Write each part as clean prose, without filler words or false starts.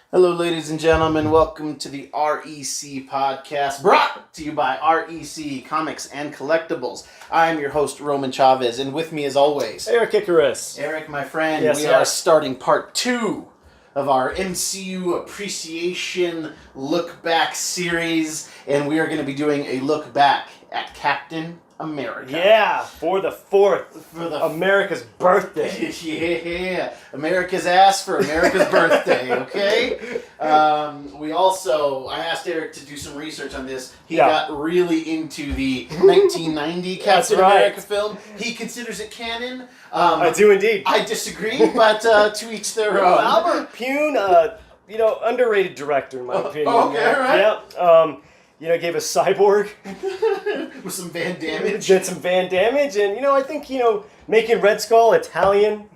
Hello, ladies and gentlemen. Welcome to the REC podcast, brought to you by REC Comics and Collectibles. I am your host, Roman Chavez, and with me, as always, Erik Icarus. Eric, my friend. Yes, we yes. are starting part 2 of our MCU Appreciation Look Back series, and we are going to be doing a look back at Captain America. Yeah, for the America's birthday. Yeah, America's ass for America's birthday, okay? I asked Eric to do some research on this. He got really into the 1990 Captain America film. He considers it canon. I do indeed. I disagree, but to each their own. Albert Pune, underrated director in my opinion. Okay, all right. Yep. Gave us Cyborg. With some Van Damage. Did some Van Damage, and I think making Red Skull Italian.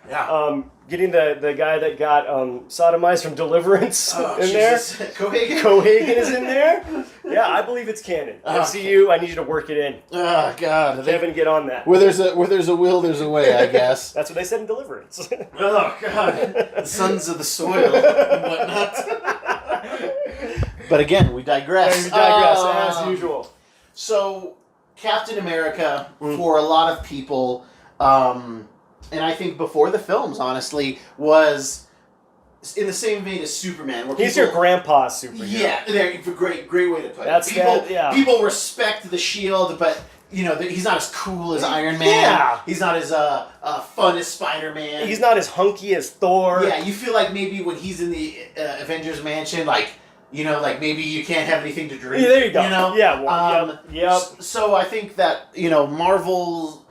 Yeah. Getting the guy that got sodomized from Deliverance in there. Cohagen is in there. Yeah, I believe it's canon. MCU, I need you to work it in. Oh God, Kevin, get on that. Where there's a will, there's a way. I guess. That's what they said in Deliverance. Oh God, the sons of the soil and whatnot. But again, we digress. As usual. So, Captain America, for a lot of people, and I think before the films, honestly, was in the same vein as Superman. Where He's your grandpa's superhero. Yeah, great way to put it. People respect the Shield, but he's not as cool as Iron Man. Yeah. He's not as fun as Spider-Man. He's not as hunky as Thor. Yeah, you feel like maybe when he's in the Avengers mansion, maybe you can't have anything to drink. Yeah, there you go. Yeah. Yep. So I think that Marvel,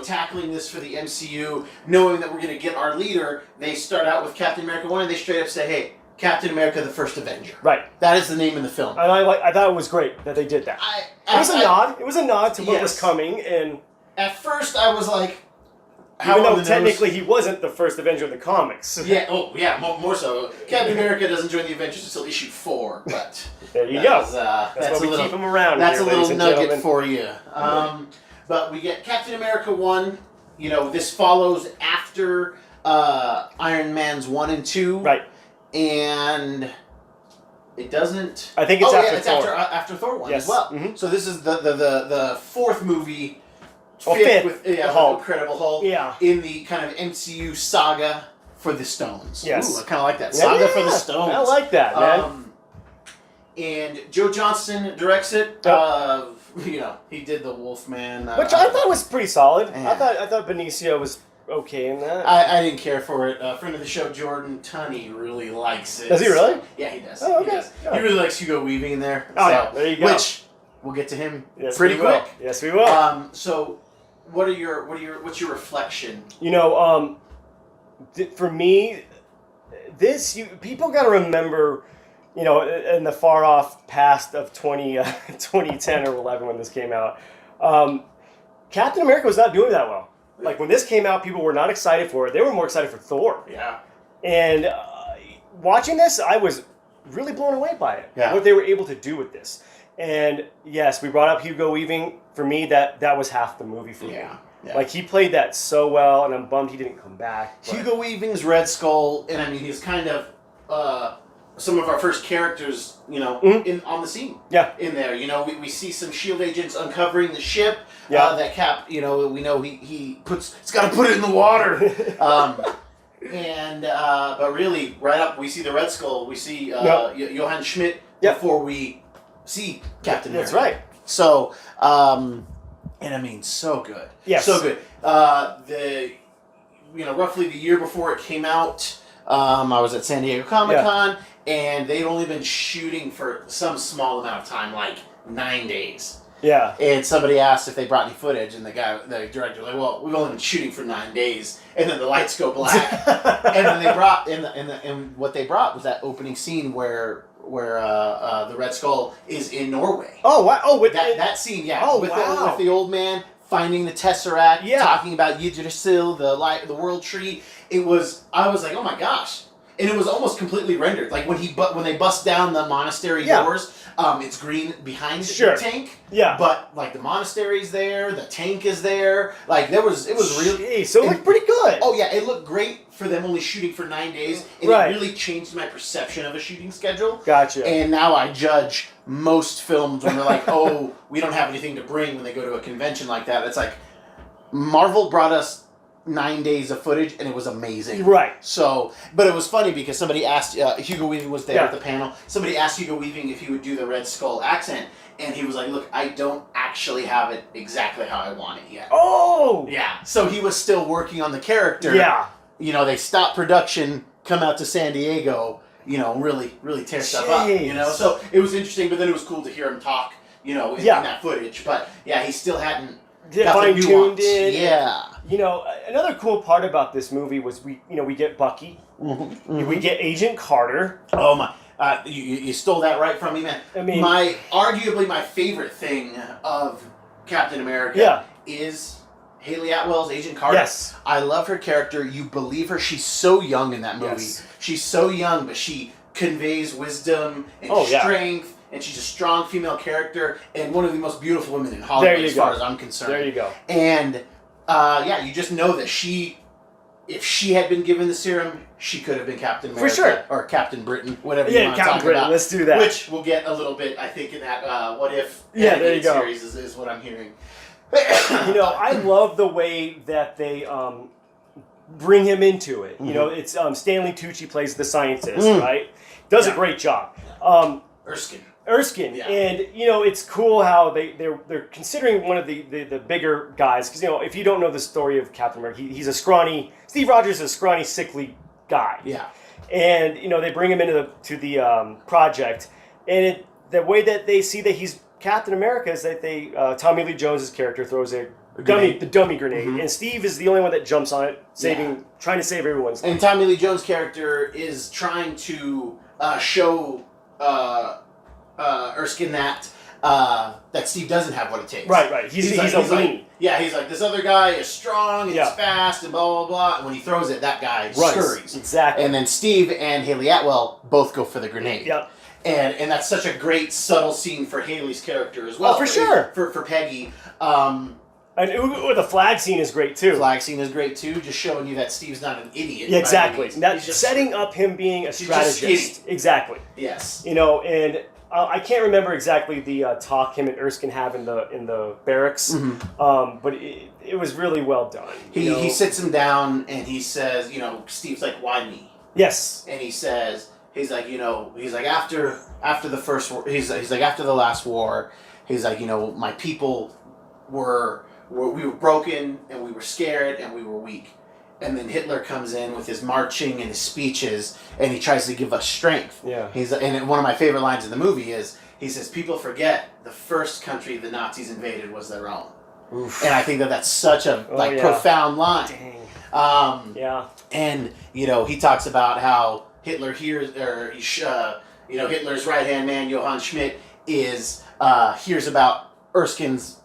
tackling this for the MCU, knowing that we're going to get our leader, they start out with Captain America 1, and they straight up say, "Hey, Captain America: The First Avenger." Right. That is the name of the film. And I thought it was great that they did that. It was a nod. It was a nod to what was coming, and at first I was like, even though technically he wasn't the first Avenger in the comics. Yeah, more so. Captain America doesn't join the Avengers until issue 4, but there you go. That's why we keep him around. That's here, a little nugget gentlemen. for you. But we get Captain America 1. This follows after Iron Man's 1 and 2. Right. And it doesn't. I think it's after Thor. After Thor 1 yes. as well. Mm-hmm. So this is the fourth movie. Fifth. With Hulk. Incredible Hulk. Yeah. In the kind of MCU saga for the Stones. Yes. Ooh, I kind of like that. Saga for the Stones. I like that, man. And Joe Johnston directs it. He did the Wolfman. Which I thought was pretty solid. Yeah. I thought Benicio was okay in that. I didn't care for it. A friend of the show, Jordan Tunney, really likes it. Does he really? Yeah, he does. Oh, okay. He does. He really likes Hugo Weaving in there. Oh, yeah. There you go. Which we'll get to him pretty we quick. Will. Yes, we will. So, what's your reflection? For me, people got to remember, in the far off past of 2010 or 11 when this came out, Captain America was not doing that well. Like when this came out, people were not excited for it. They were more excited for Thor. Yeah. And watching this, I was really blown away by it. Yeah. What they were able to do with this. And yes, we brought up Hugo Weaving. For me, that was half the movie for me. Yeah. Like he played that so well, and I'm bummed he didn't come back. But. Hugo Weaving's Red Skull, and I mean he's kind of some of our first characters, on the scene. Yeah. In there, we see some Shield agents uncovering the ship. Yeah. That Cap, we know he's got to put it in the water. But really, right up, we see the Red Skull. We see Johann Schmidt before we see Captain America. That's right. So, and I mean, so good. Yes. So good. Roughly the year before it came out, I was at San Diego Comic-Con, and they'd only been shooting for some small amount of time, like 9 days. Yeah. And somebody asked if they brought any footage, and the director was like, "Well, we've only been shooting for 9 days," and then the lights go black, and then they brought and what they brought was that opening scene where the Red Skull is in Norway. Oh wow! Oh, with that scene, yeah. Oh, with wow. with the old man finding the Tesseract, yeah. talking about Yggdrasil, the world tree. I was like, oh my gosh. and it was almost completely rendered. Like when they bust down the monastery doors, it's green behind the tank. Yeah. But like the monastery's there, the tank is there. Like it was really. So it looked pretty good. Oh yeah, it looked great for them only shooting for 9 days, and it really changed my perception of a shooting schedule. Gotcha. And now I judge most films when they're like, oh, we don't have anything to bring when they go to a convention like that. It's like Marvel brought us 9 days of footage, and it was amazing. Right. So, but it was funny because somebody asked, Hugo Weaving was there at the panel, somebody asked Hugo Weaving if he would do the Red Skull accent, and he was like, look, I don't actually have it exactly how I want it yet. Oh! Yeah. So he was still working on the character. Yeah. You know, they stopped production, come out to San Diego, you know, really tear stuff up, you know? So it was interesting, but then it was cool to hear him talk, you know, in that footage. But, yeah, he still hadn't fine-tuned it. Yeah. You know, another cool part about this movie was we get Bucky, we get Agent Carter. Oh my! You stole that right from me, man. I mean, arguably my favorite thing of Captain America is Haley Atwell's Agent Carter. Yes, I love her character. You believe her. She's so young in that movie. Yes. She's so young, but she conveys wisdom and strength. And she's a strong female character and one of the most beautiful women in Hollywood as far as I'm concerned. There you go. And, you just know that if she had been given the serum, she could have been Captain America. For sure. Or Captain Britain, whatever you want to talk Britain. about. Let's do that. Which we'll get a little bit, I think, in that What If there you go. series is what I'm hearing. You know, I love the way that they bring him into it. You know, it's Stanley Tucci plays the scientist, right? Does a great job. Erskine, and you know it's cool how they're considering one of the bigger guys because you know if you don't know the story of Captain America, he's a scrawny. Steve Rogers is a scrawny, sickly guy. Yeah, and you know they bring him into the project, and the way that they see that he's Captain America is that they Tommy Lee Jones's character throws the dummy grenade, and Steve is the only one that jumps on it, trying to save everyone's life. And Tommy Lee Jones' character is trying to show. Erskine that Steve doesn't have what it takes. Right. He's a weenie. He's like, this other guy is strong and he's fast and blah, blah, blah. And when he throws it, that guy scurries. Exactly. And then Steve and Haley Atwell both go for the grenade. Yep. And that's such a great, subtle scene for Haley's character as well. Oh, for sure. For Peggy. And the flag scene is great, too. Flag scene is great, too. Just showing you that Steve's not an idiot. Yeah, exactly. He's just setting up him being a strategist. Exactly. Yes. You know, and I can't remember exactly the talk him and Erskine have in the barracks, but it was really well done. He sits him down and he says, you know, Steve's like, why me? Yes. And he says, he's like after the first war, he's like after the last war, he's like, you know, my people we were broken and we were scared and we were weak. And then Hitler comes in with his marching and his speeches, and he tries to give us strength. Yeah. And one of my favorite lines in the movie is, he says, people forget the first country the Nazis invaded was their own. Oof. And I think that's such a profound line. Dang. And, you know, he talks about how Hitler hears, Hitler's right-hand man, Johann Schmidt, hears about Erskine's,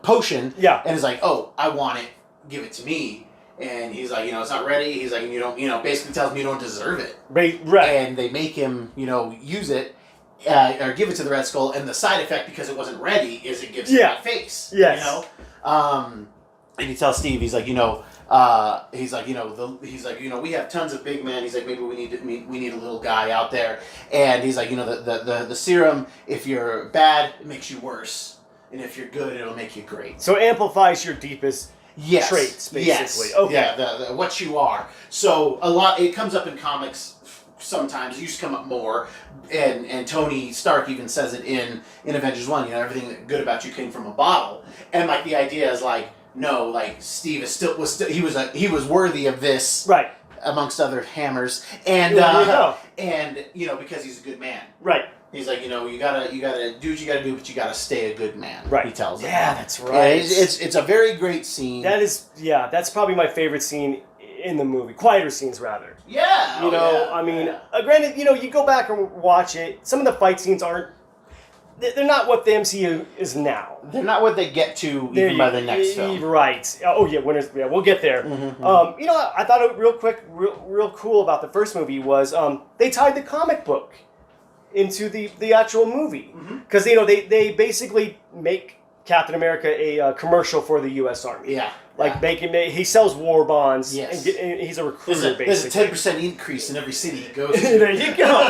potion. Yeah. And is like, oh, I want it. Give it to me. And he's like, you know, it's not ready. He's like, you don't, you know, basically tells me you don't deserve it. Right. And they make him, you know, use it or give it to the Red Skull. And the side effect, because it wasn't ready, is it gives him that face. Yes. You know? And he tells Steve, he's like, we have tons of big men. He's like, maybe we need a little guy out there. And he's like, you know, the serum, if you're bad, it makes you worse. And if you're good, it'll make you great. So it amplifies your deepest traits, basically. Yes. Okay. Yeah, what you are. So it comes up in comics sometimes. It used to come up more. And Tony Stark even says it in Avengers 1, you know, everything good about you came from a bottle. And like the idea is like, no, like Steve he was worthy of this. Right. Amongst other hammers. And and you know, because he's a good man. Right. He's like, you know, you gotta do what you gotta do, but you gotta stay a good man. Right. He tells him. Yeah, that's right. Yeah, it's a very great scene. That's probably my favorite scene in the movie. Quieter scenes, rather. Yeah. You know, I mean, granted, you know, you go back and watch it. Some of the fight scenes aren't they're not what the MCU is now. They're not what they get to even by the next film. Right. Oh yeah, we'll get there. You know, I thought it real cool about the first movie was they tied the comic book into the actual movie because you know they basically make Captain America a commercial for the U.S. Army. Yeah. Like he sells war bonds. Yes. And he's a recruiter. There's a 10% increase in every city he goes to. There you go.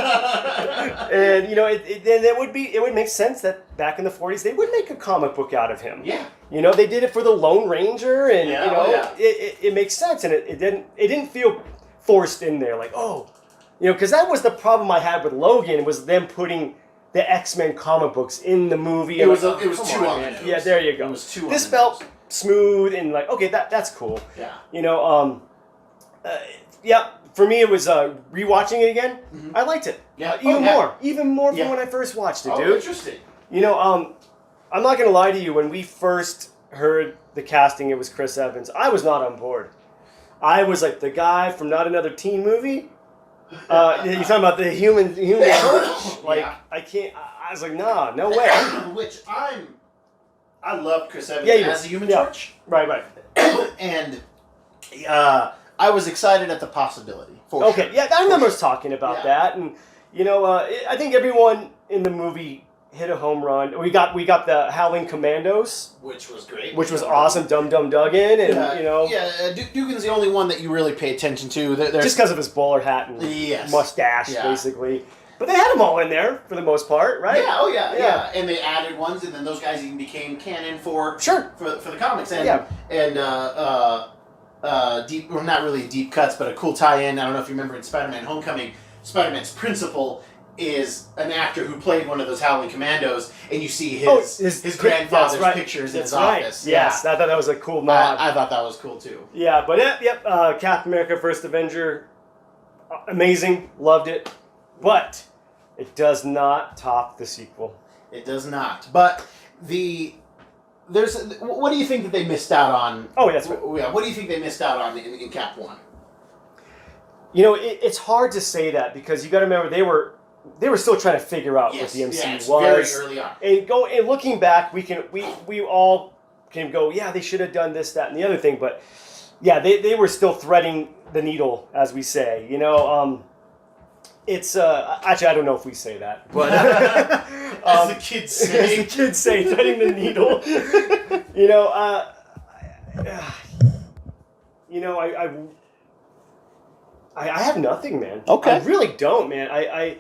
And you know, it would make sense that back in the 40s they would make a comic book out of him. Yeah. You know, they did it for the Lone Ranger, and you know, it makes sense, and it didn't feel forced in there. Like, oh, you know, because that was the problem I had with Logan was them putting the X-Men comic books in the movie. It was too on the nose. Yeah, there you go. It was too This on the felt nose. smooth and like, okay, that's cool. Yeah. You know, yeah, for me it was rewatching it again. I liked it. Yeah. Even more from when I first watched it, dude. Interesting. You know, I'm not gonna lie to you. When we first heard the casting, it was Chris Evans. I was not on board. I was like the guy from Not Another Teen Movie. You're talking about the human torch. Like I can't. I was like, nah, no way. Which I love Chris Evans as a Human Yeah. Torch. Right. And I was excited at the possibility. For sure. Yeah, I remember us talking about that, and you know, I think everyone in the movie hit a home run. We got the Howling Commandos, which was great. which was awesome. Dum Duggan, and you know, Dugan's the only one that you really pay attention to. just because of his bowler hat and mustache, basically. But they had them all in there for the most part, right? Yeah, yeah. And they added ones, and then those guys even became canon for the comics. And deep, well, not really deep cuts, but a cool tie-in. I don't know if you remember in Spider-Man: Homecoming, Spider-Man's principal is an actor who played one of those Howling Commandos, and you see his grandfather's pictures in his office. Yes, I thought that was a cool nod. I thought that was cool too. Yeah, but Captain America: First Avenger, amazing, loved it, but it does not top the sequel. It does not. But what do you think that they missed out on? Oh, that's right. Yeah, what do you think they missed out on in Cap 1? You know, it's hard to say that because you got to remember they were still trying to figure out what the MCU was. Very early on. And looking back, we all can go, yeah, they should have done this, that, and the other thing. But yeah, they were still threading the needle, as we say. You know, it's actually I don't know if we say that, but as the kids say, threading the needle. You know, I have nothing, man. Okay. I really don't, man. I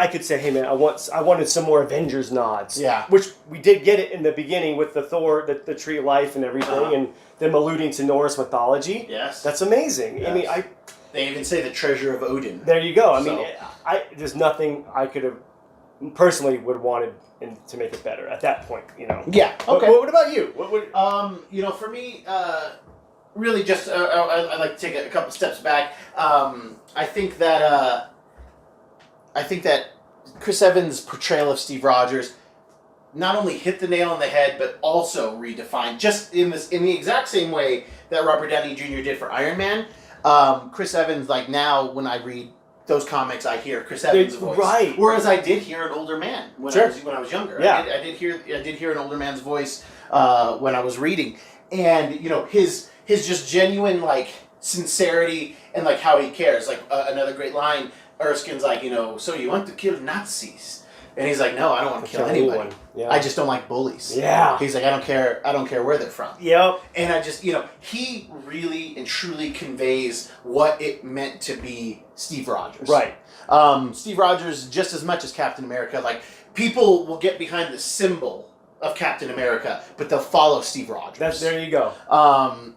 could say, hey, man, I wanted some more Avengers nods. Yeah. Which we did get it in the beginning with the Thor, the Tree of Life and everything, and them alluding to Norse mythology. Yes. That's amazing. Yes. I mean, they even say the treasure of Odin. There you go. I mean, there's nothing I could have personally would have wanted to make it better at that point, you know. Yeah. Okay. What about you? You know, for me, really just I'd like to take a couple steps back. I think that Chris Evans' portrayal of Steve Rogers not only hit the nail on the head, but also redefined, just in the exact same way that Robert Downey Jr. did for Iron Man. Chris Evans, like now when I read those comics, I hear Chris Evans' voice. Right. Whereas I did hear an older man when I was younger. Yeah. I did hear an older man's voice when I was reading, and you know his just genuine like sincerity and like how he cares. Like another great line, Erskine's like, you know, so you want to kill Nazis? And he's like, no, I don't want to kill anyone. Yeah. I just don't like bullies. Yeah. He's like, I don't care where they're from. Yep. And I just, you know, he really and truly conveys what it meant to be Steve Rogers. Right. Steve Rogers, just as much as Captain America, like, people will get behind the symbol of Captain America, but they'll follow Steve Rogers. There you go.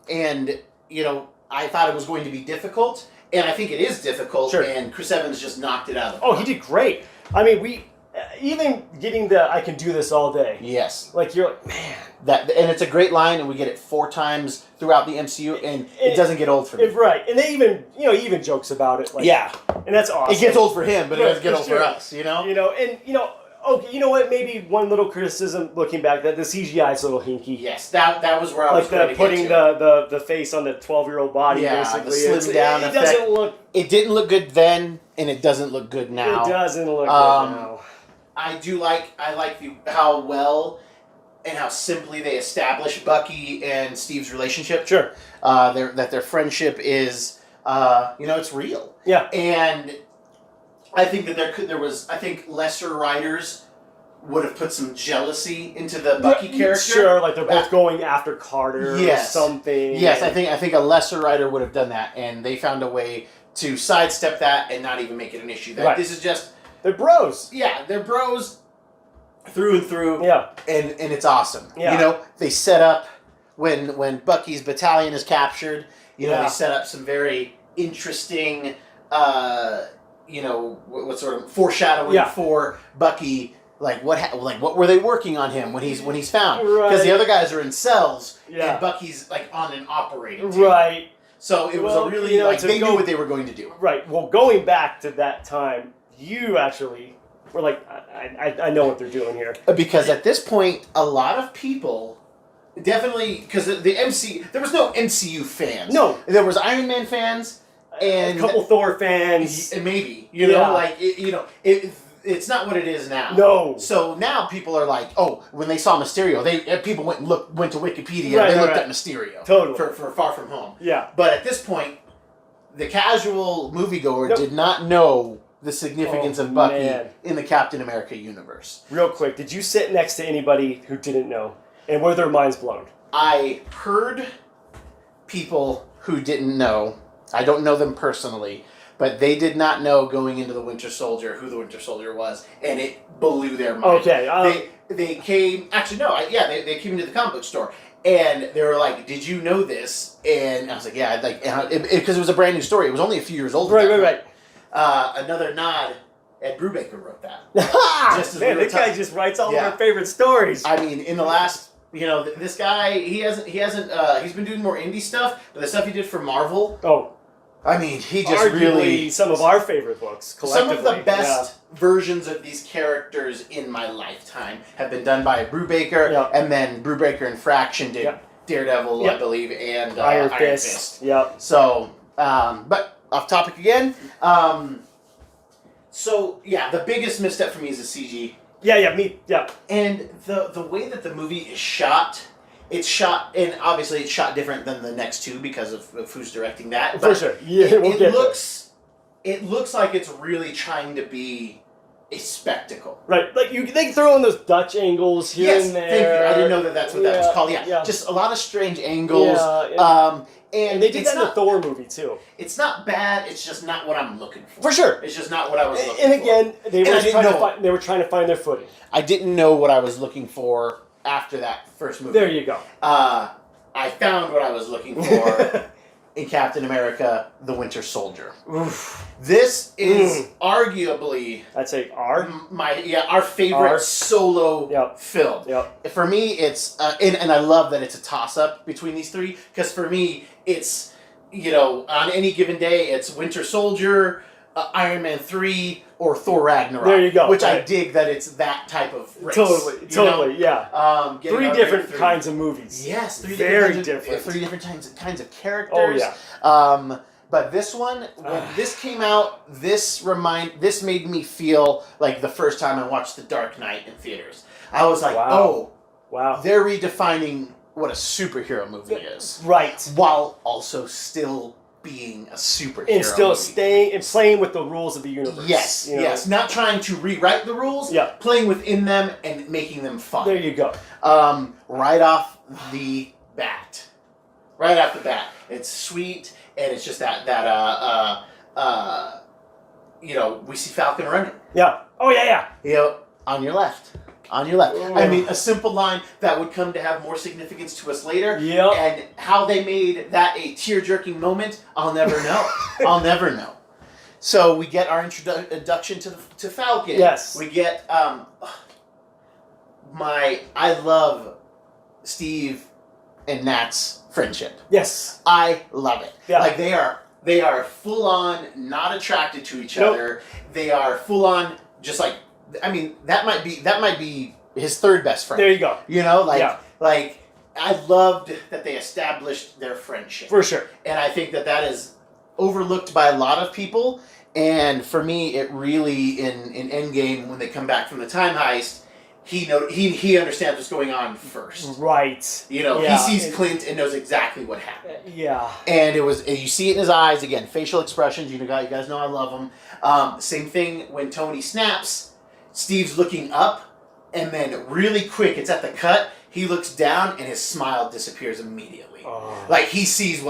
And, you know, I thought it was going to be difficult, and I think it is difficult, and Chris Evans just knocked it out of the park. He did great. I mean, even getting the I can do this all day. Yes. Like, you're like, man. And it's a great line, and we get it 4 times throughout the MCU, and it doesn't get old for me. Right. And they even, he even jokes about it. Like, yeah. And that's awesome. It gets old for him, but it doesn't get old for us, you know? Okay, you know what? Maybe one little criticism looking back, that the CGI is a little hinky. Yes, that was where I was going to putting get to. the face on the 12-year-old body, basically. The slimmed down effect. Doesn't look... It didn't look good then, and it doesn't look good now. It doesn't look good now. I like how well and how simply they establish Bucky and Steve's relationship. Sure. Their friendship is, it's real. Yeah. And I think that there was lesser writers would have put some jealousy into the Bucky character. Sure, like they're both going after Carter or something. Yes, I think a lesser writer would have done that, and they found a way to sidestep that and not even make it an issue. That This is just they're bros. Yeah, they're bros through and through. Yeah, and it's awesome. Yeah. They set up when Bucky's battalion is captured. They set up some very interesting, what sort of foreshadowing for Bucky. Like what were they working on him when he's found? Because the other guys are in cells, and Bucky's like on an operating table. Right. So it was a really they knew what they were going to do. Right. Well, going back to that time, you actually were like, I know what they're doing here. Because at this point, a lot of people definitely because there was no MCU fans. No, there was Iron Man fans and a couple Thor fans, and maybe it's not what it is now. No. So now people are like, oh, when they saw Mysterio, people went to Wikipedia and they looked at Mysterio. Totally. For Far From Home. Yeah. But at this point, the casual moviegoer did not know the significance of Bucky in the Captain America universe. Real quick, did you sit next to anybody who didn't know? And were their minds blown? I heard people who didn't know. I don't know them personally. But they did not know going into the Winter Soldier who the Winter Soldier was, and it blew their mind. Okay. They came. Actually, no. They came into the comic book store, and they were like, "Did you know this?" And I was like, "Yeah." Because it was a brand new story. It was only a few years old. Right. Another nod. Ed Brubaker wrote that. This guy just writes all of our favorite stories. I mean, in the last, this guy, he's been doing more indie stuff, but the stuff he did for Marvel. Oh. I mean, he just arguably some of our favorite books collectively. Some of the best versions of these characters in my lifetime have been done by Brubaker, and then Brubaker and Fraction did Daredevil, I believe, and Iron Fist. Yep. So, but off topic again. The biggest misstep for me is the CG. Yeah. And the way that the movie is shot. It's shot, and obviously it's shot different than the next two because of who's directing that. For sure. Yeah, it looks like it's really trying to be a spectacle. Right. Like they throw in those Dutch angles here and there. Thank you. I didn't know that was called. Yeah. Just a lot of strange angles. And they did that in the Thor movie too. It's not bad. It's just not what I'm looking for. For sure. It's just not what I was looking for. And again, they were trying to find their footing. I didn't know what I was looking for after that first movie. There you go. I found what I was looking for in Captain America: The Winter Soldier. Oof. This is arguably I'd say our favorite solo film. Yep. For me, it's and I love that it's a toss up between these three because for me it's on any given day it's Winter Soldier, Iron Man 3, or Thor Ragnarok. There you go. Which I dig that it's that type of race. Totally, yeah. Three different kinds of movies. Yes, three different kinds of characters. Oh yeah. But this one, when this came out, this made me feel like the first time I watched The Dark Knight in theaters. I was like, wow. They're redefining what a superhero movie is. Right. While also still being a superhero and still movie. Staying and playing with the rules of the universe. Yes. Not trying to rewrite the rules. Yeah. Playing within them and making them fun. There you go. Right off the bat, it's sweet, and it's just we see Falcon running. Yeah. Oh yeah. On your left. Ooh. I mean, a simple line that would come to have more significance to us later. Yep. And how they made that a tear-jerking moment, I'll never know. I'll never know. So we get our introduction to Falcon. Yes. We get I love Steve and Nat's friendship. Yes. I love it. Yeah. Like they are full on not attracted to each other. They are full on just like. I mean, that might be his third best friend. There you go. Like I loved that they established their friendship. For sure. And I think that is overlooked by a lot of people. And for me, it really in Endgame when they come back from the time heist, he understands what's going on first. Right. You know, Yeah. he sees Clint and knows exactly what happened. Yeah. And you see it in his eyes again, facial expressions. You guys know I love them. Same thing when Tony snaps. Steve's looking up, and then really quick, it's at the cut. He looks down, and his smile disappears immediately. Oh. Like he sees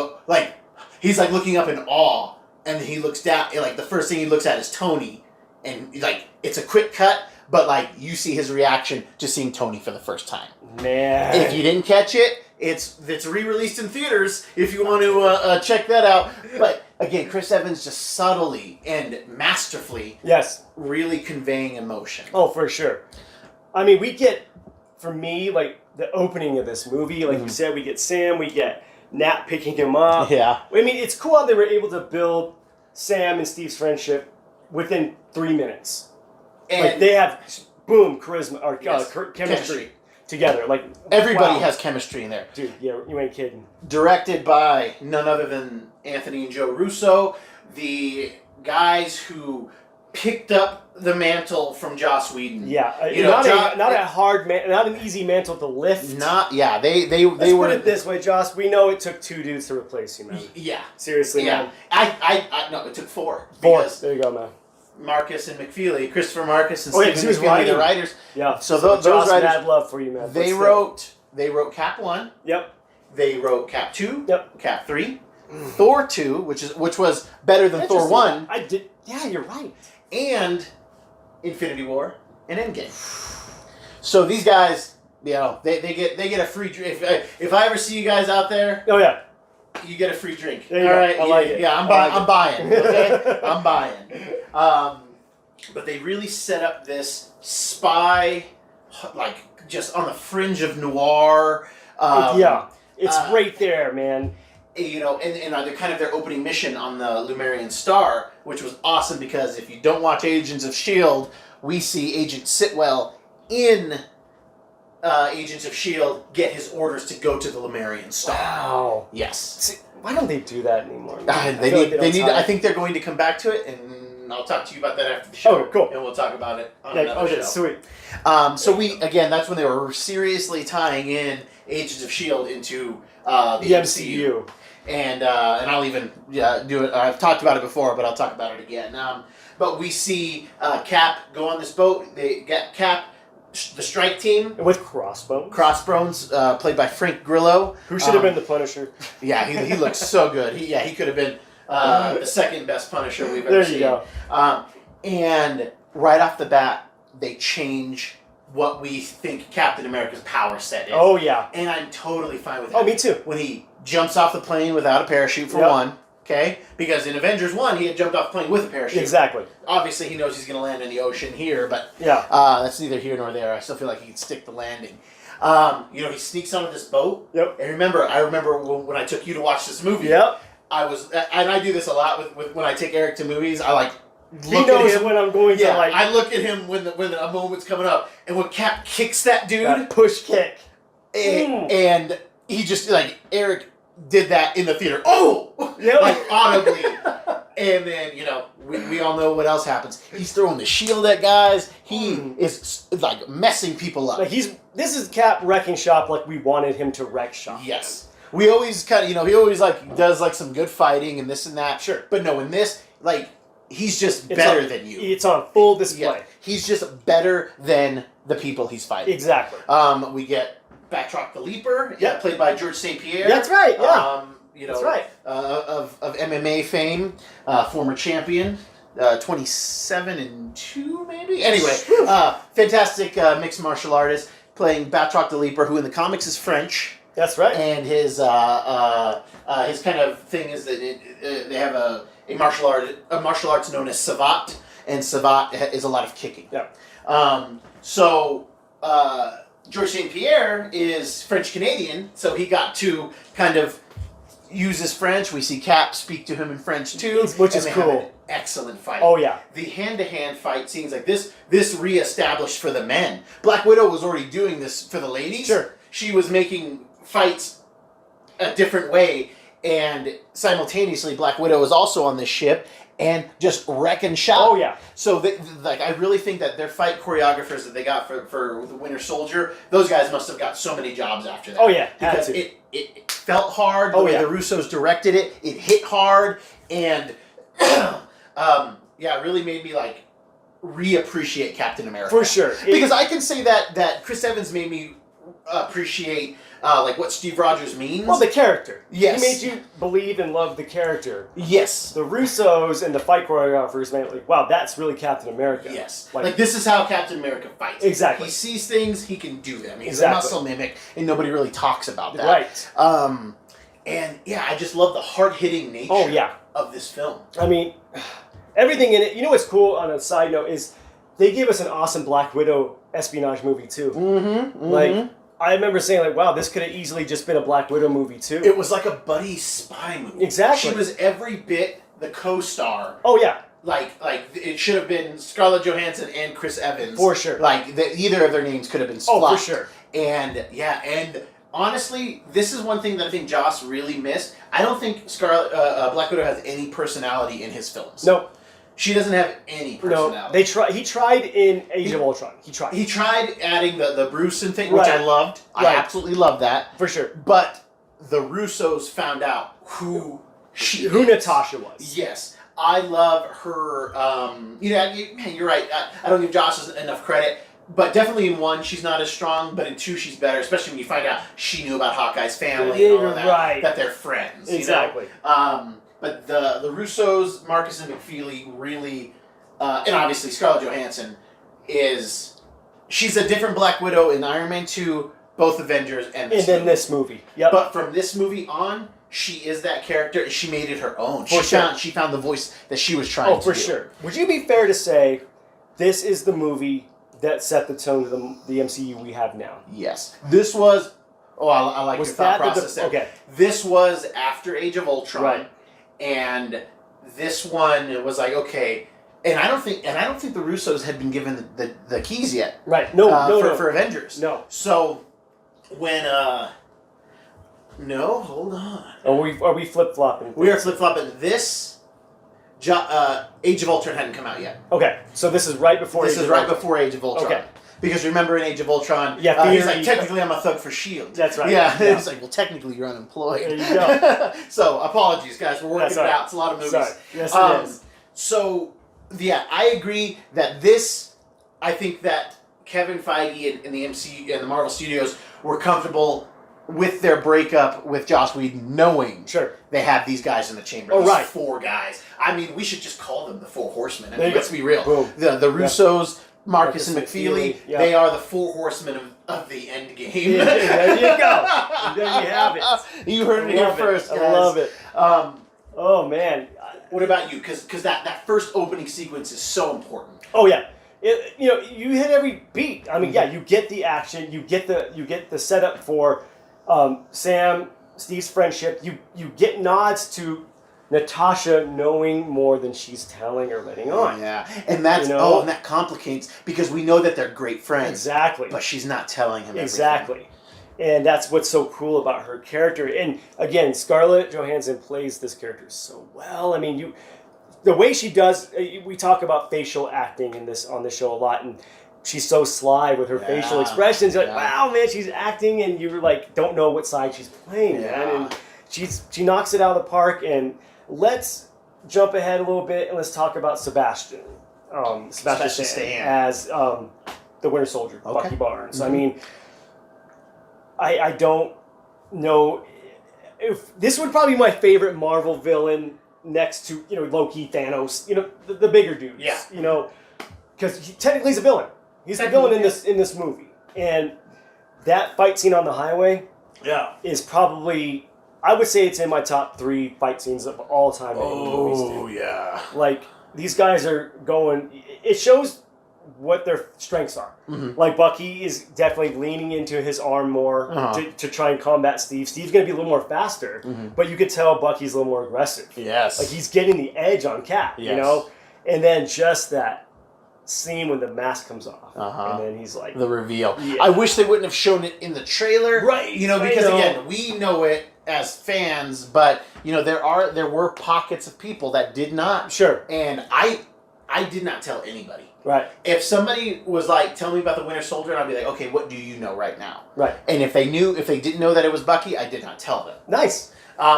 he's like looking up in awe, and he looks down. And like the first thing he looks at is Tony, and like it's a quick cut. But, like, you see his reaction to seeing Tony for the first time. Man. If you didn't catch it, it's re-released in theaters if you want to check that out. But, again, Chris Evans just subtly and masterfully really conveying emotion. Oh, for sure. I mean, we get, for me, like, the opening of this movie, like you said, we get Sam, we get Nat picking him up. Yeah. I mean, it's cool how they were able to build Sam and Steve's friendship within 3 minutes. And like they have, boom, charisma or chemistry together. Like everybody has chemistry in there. Dude, yeah, you ain't kidding. Directed by none other than Anthony and Joe Russo, the guys who picked up the mantle from Joss Whedon. Yeah, not an easy mantle to lift. They Let's put it this way, Joss. We know it took 2 dudes to replace you, man. Yeah, seriously, yeah. man. I no, it took 4. 4. There you go, man. Marcus and McFeely, Christopher Marcus and Stephen McFeely, the writers. Yeah. So those writers had love for you, man. They wrote Cap 1. Yep. They wrote Cap 2. Yep. Cap 3. Thor 2, which was better than Thor 1. I did. Yeah, you're right. And Infinity War and Endgame. So these guys, you know, they get a free drink. If I ever see you guys out there, oh yeah, you get a free drink. All right, I like it. Yeah, I'm buying. Okay, I'm buying. But they really set up this spy, like just on the fringe of noir. It's right there, man. You know, and they're kind of their opening mission on the Lumerian Star, which was awesome because if you don't watch Agents of S.H.I.E.L.D., we see Agent Sitwell in Agents of S.H.I.E.L.D. get his orders to go to the Lumerian Star. Wow. Yes. See, why don't they do that anymore? They need. I think they're going to come back to it, and I'll talk to you about that after the show. Oh, cool. And we'll talk about it on another show. Sweet. So that's when they were seriously tying in Agents of S.H.I.E.L.D. into the MCU. And I'll even do it. I've talked about it before, but I'll talk about it again. But we see Cap go on this boat. They get Cap, the strike team. With Crossbones. Crossbones, played by Frank Grillo. Who should have been the Punisher. Yeah, he looks so good. He could have been the second best Punisher we've ever seen. There you go. And right off the bat, they change what we think Captain America's power set is. Oh, yeah. And I'm totally fine with that. Oh, me too. When he jumps off the plane without a parachute, for one, okay? Because in Avengers 1, he had jumped off the plane with a parachute. Exactly. Obviously, he knows he's going to land in the ocean here, but that's neither here nor there. I still feel like he could stick the landing. He sneaks onto this boat. Yep. And I remember when I took you to watch this movie. Yep. And I do this a lot with when I take Eric to movies. I look he knows at him when I'm going to like. I look at him when a moment's coming up, and when Cap kicks that dude, that push kick, and he just like Eric did that in the theater. Oh, like audibly, and then we all know what else happens. He's throwing the shield at guys. He is like messing people up. Like this is Cap wrecking shop like we wanted him to wreck shop. Yes, we always kind of he always like does like some good fighting and this and that. Sure, but no, in this like. He's just better than you. It's on full display. Yeah. He's just better than the people he's fighting. Exactly. We get Batroc the Leaper, played by George St. Pierre. That's right, yeah. That's right. Of MMA fame, former champion, 27-2 maybe? Anyway, fantastic mixed martial artist playing Batroc the Leaper, who in the comics is French. That's right. And his kind of thing is that they have a martial arts known as Savate, and Savate is a lot of kicking. Yeah. George St. Pierre is French Canadian, so he got to kind of use his French. We see Cap speak to him in French too, which is cool. An excellent fight. Oh yeah. The hand-to-hand fight scenes like this reestablished for the men. Black Widow was already doing this for the ladies. Sure. She was making fights a different way. and simultaneously Black Widow is also on this ship and just wrecking shop. Oh yeah. So I really think that their fight choreographers that they got for the Winter Soldier, those guys must have got so many jobs after that. Oh yeah, because it felt hard the way the Russos directed it. It hit hard, and it really made me like reappreciate Captain America for sure. Because I can say that Chris Evans made me appreciate like what Steve Rogers means. Well, the character. Yes. He made you believe and love the character. Yes. The Russos and the fight choreographers made like, wow, that's really Captain America. Yes. Like this is how Captain America fights. Exactly. He sees things, he can do them. He's a muscle mimic, and nobody really talks about that. Right. And yeah, I just love the hard-hitting nature of this film. I mean, everything in it. You know what's cool on a side note is they gave us an awesome Black Widow espionage movie too. Mm-hmm. Like I remember saying like, wow, this could have easily just been a Black Widow movie too. It was like a buddy spy movie. Exactly. She was every bit the co-star. Oh yeah. Like it should have been Scarlett Johansson and Chris Evans. For sure. Like either of their names could have been split. Oh, for sure. And honestly, this is one thing that I think Joss really missed. I don't think Black Widow has any personality in his films. Nope. She doesn't have any personality. No, he tried in Age of Ultron. He tried adding the Bruce and thing, which I loved. Right. I absolutely loved that. For sure. But the Russos found out who Natasha was. Yes. I love her. You're right. I don't give Joss enough credit. But definitely in 1, she's not as strong. But in 2, she's better. Especially when you find out she knew about Hawkeye's family and all of that. Right. That they're friends. Exactly. You know? But the Russos, Marcus and McFeely, really, and obviously Scarlett Johansson she's a different Black Widow in Iron Man 2, both Avengers, and then this movie. Yep. But from this movie on, she is that character. She made it her own. She found the voice that she was trying to do. Oh, for sure. Would you be fair to say this is the movie that set the tone to the MCU we have now? Yes. This was. Oh, I like your thought process there. Okay. This was after Age of Ultron. Right. And this one was like, okay, and I don't think the Russos had been given the keys yet. Right. For Avengers. No. So when no, hold on. Are we flip flopping? We are flip flopping. This Age of Ultron hadn't come out yet. Okay, so this is right before. Before Age of Ultron. Okay. Because remember in Age of Ultron, he's like, technically I'm a thug for S.H.I.E.L.D. That's right. Yeah. He's like, well, technically you're unemployed. There you go. So, apologies, guys. We're working it out. It's a lot of movies. Sorry. Yes, it is. So, yeah, I agree that I think that Kevin Feige and the MCU and the Marvel Studios were comfortable with their breakup with Joss Whedon, knowing they had these guys in the chamber. Oh, right. 4 guys. I mean, we should just call them the 4 Horsemen. I mean, let's be real. Boom. The Russos... Marcus and McFeely, they are the 4 horsemen of the end game. Yeah, there you go. There you have it. You heard it here first, guys. I love it. Oh, man. What about you? Because that first opening sequence is so important. Oh, yeah. You hit every beat. I mean, you get the action. You get the setup for Steve's friendship. You get nods to Natasha knowing more than she's telling or letting on. Yeah, and that's and that complicates because we know that they're great friends. Exactly. But she's not telling him exactly. And that's what's so cool about her character. And again, Scarlett Johansson plays this character so well. I mean, the way she does. We talk about facial acting on this show a lot, and she's so sly with her facial expressions. You're like, wow, man, she's acting, and you're like, don't know what side she's playing, man. And she knocks it out of the park. And let's jump ahead a little bit and let's talk about Sebastian Stan as the Winter Soldier, Bucky Barnes. Mm-hmm. I mean, I don't know if this would probably be my favorite Marvel villain next to Loki, Thanos, the bigger dudes. Yeah. Because technically he's a villain. He's a villain in this movie, and that fight scene on the highway, is probably. I would say it's in my top 3 fight scenes of all time. Oh, yeah. Like, these guys are going... It shows what their strengths are. Mm-hmm. Like, Bucky is definitely leaning into his arm more to try and combat Steve. Steve's going to be a little more faster, but you could tell Bucky's a little more aggressive. Yes. Like, he's getting the edge on Cap, And then just that scene when the mask comes off. And then he's like... The reveal. Yeah. I wish they wouldn't have shown it in the trailer. Right. Because, again, we know it. as fans, but there were pockets of people that did not. Sure. And I did not tell anybody. Right. If somebody was like, "Tell me about the Winter Soldier," I'd be like, "Okay, what do you know right now?" Right. And if they didn't know that it was Bucky, I did not tell them. Nice.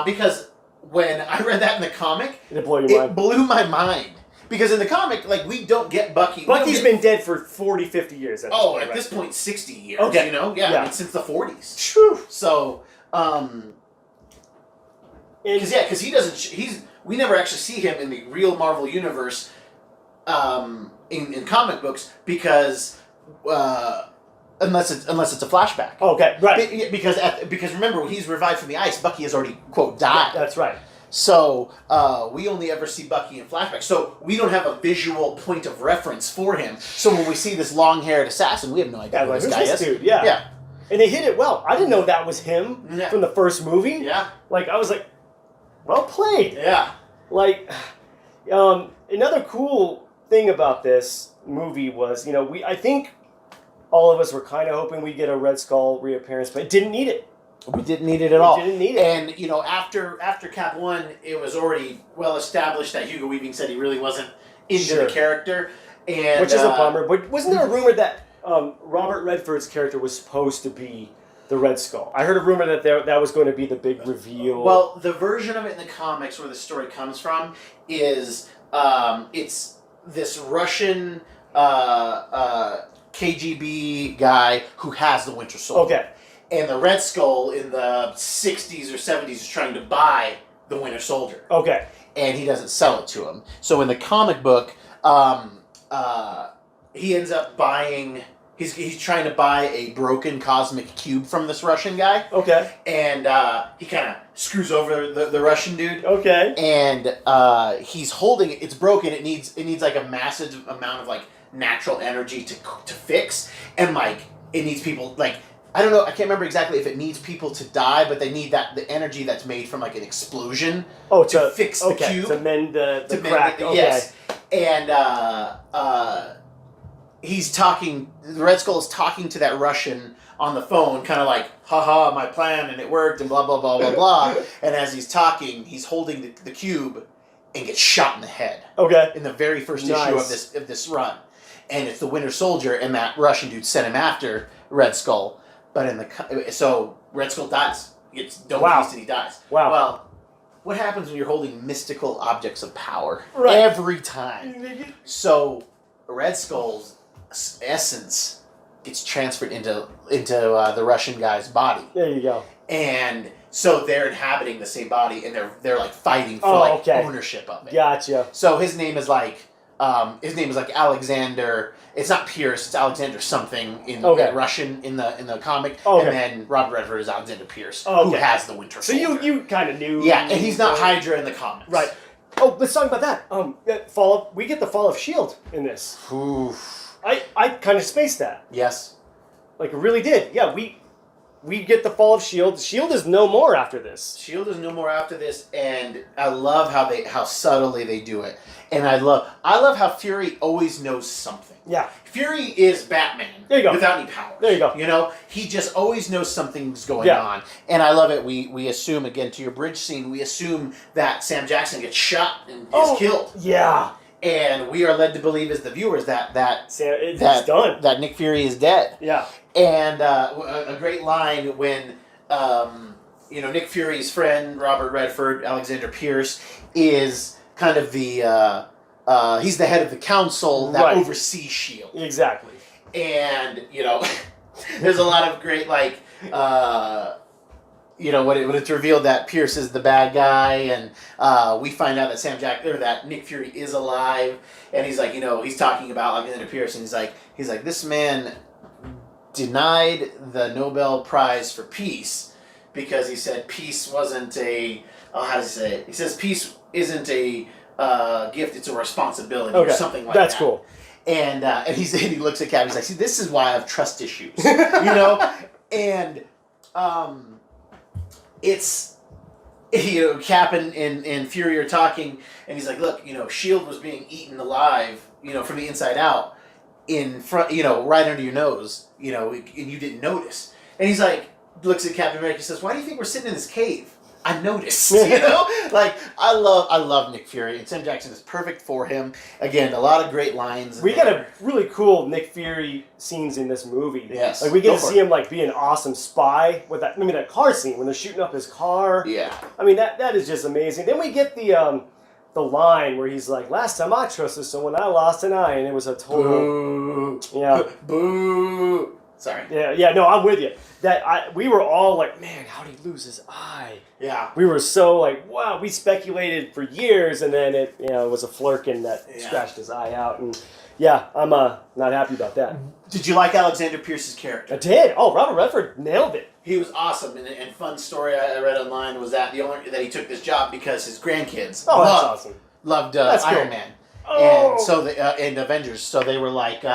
Because when I read that in the comic, It blew my mind. Because in the comic, like, we don't get Bucky. Bucky's been dead for 40, 50 years. At this point, 60 years. Okay. Yeah. I mean, since the 40s. True. So, because he doesn't. We never actually see him in the real Marvel universe, in comic books, because unless it's a flashback. Okay. Right. Because remember, when he's revived from the ice, Bucky has already, quote, died. Yeah, that's right. So we only ever see Bucky in flashback. So we don't have a visual point of reference for him. So when we see this long-haired assassin, we have no idea who this guy is. Dude? Yeah. Yeah. And they hit it well. I didn't know that was him from the first movie. Yeah. Like, I was like, well played. Yeah. Like, another cool thing about this movie was, I think all of us were kind of hoping we'd get a Red Skull reappearance, but didn't need it. We didn't need it at all. We didn't need it. And, after Cap 1, it was already well established that Hugo Weaving said he really wasn't into the character. And which is a bummer. But wasn't there a rumor that Robert Redford's character was supposed to be the Red Skull? I heard a rumor that that was going to be the big reveal. Well, the version of it in the comics where the story comes from is it's this Russian KGB guy who has the Winter Soldier. Okay. And the Red Skull in the 60s or 70s is trying to buy the Winter Soldier. Okay. And he doesn't sell it to him. So in the comic book, he ends up buying... He's trying to buy a broken cosmic cube from this Russian guy. Okay. And he kind of screws over the Russian dude. Okay. And he's holding it. It's broken. It needs like a massive amount of like natural energy to fix. And like it needs people like... I don't know. I can't remember exactly if it needs people to die, but they need the energy that's made from like an explosion to fix the cube, to mend the crack. Yes, and he's talking. The Red Skull is talking to that Russian on the phone, kind of like, "Haha, my plan, and it worked," and blah blah blah blah blah. And as he's talking, he's holding the cube and gets shot in the head. Okay. In the very first issue of this run, and it's the Winter Soldier, and that Russian dude sent him after Red Skull. But so Red Skull dies. He gets doped and he dies. Wow. Well, what happens when you're holding mystical objects of power? Right. Every time. So Red Skull's essence gets transferred into the Russian guy's body. There you go. And so they're inhabiting the same body, and they're like fighting for ownership of it. Gotcha. So his name is like Alexander. It's not Pierce. It's Alexander something in Russian in the comic. Okay. And then Robert Redford is Alexander Pierce, who has the Winter Soldier. So you kind of knew. Yeah, and he's not Hydra in the comics. Right. Oh, let's talk about that. We get the fall of S.H.I.E.L.D. in this. Oof. I kind of spaced that. Yes. Like, it really did. Yeah, we get the fall of S.H.I.E.L.D. S.H.I.E.L.D. is no more after this. S.H.I.E.L.D. is no more after this, and I love how subtly they do it. And I love how Fury always knows something. Yeah. Fury is Batman. There you go. Without any powers. There you go. He just always knows something's going on. And I love it. We assume, again, to your bridge scene, we assume that Sam Jackson gets shot and is killed. Yeah. And we are led to believe as the viewers that it's done. That Nick Fury is dead. Yeah. And a great line when Nick Fury's friend Robert Redford, Alexander Pierce, is kind of the he's the head of the council that oversees S.H.I.E.L.D. Exactly. And there's a lot of great when it's revealed that Pierce is the bad guy, and we find out that that Nick Fury is alive, and he's like, he's talking about Alexander Pierce, and he's like, this man denied the Nobel Prize for Peace because he said peace wasn't how does he say it? He says peace isn't a gift, it's a responsibility or something like That's that. Cool. And he looks at Cap, he's like, see, this is why I have trust issues. And it's Cap and Fury are talking, and he's like, look, S.H.I.E.L.D. was being eaten alive, from the inside out, in front, right under your nose, and you didn't notice. And he's like, looks at Captain America and says, why do you think we're sitting in this cave? I noticed, you know? Like, I love Nick Fury, and Sam Jackson is perfect for him. Again, a lot of great lines. We got a really cool Nick Fury scenes in this movie. Yes. Like, we get to see him, like, be an awesome spy with that, that car scene when they're shooting up his car. Yeah. I mean, that is just amazing. Then we get the line where he's like, last time I trusted someone, I lost an eye, and it was a total... Boo. Yeah. Boo. Sorry. Yeah, no, I'm with you. We were all like, man, how'd he lose his eye? Yeah. We were so like, wow, we speculated for years, and then it was a flirkin that scratched his eye out, and yeah, I'm not happy about that. Did you like Alexander Pierce's character? I did. Oh, Robert Redford nailed it. He was awesome, and fun story I read online was that that he took this job because his grandkids loved Iron Man, and so and Avengers. So they were like,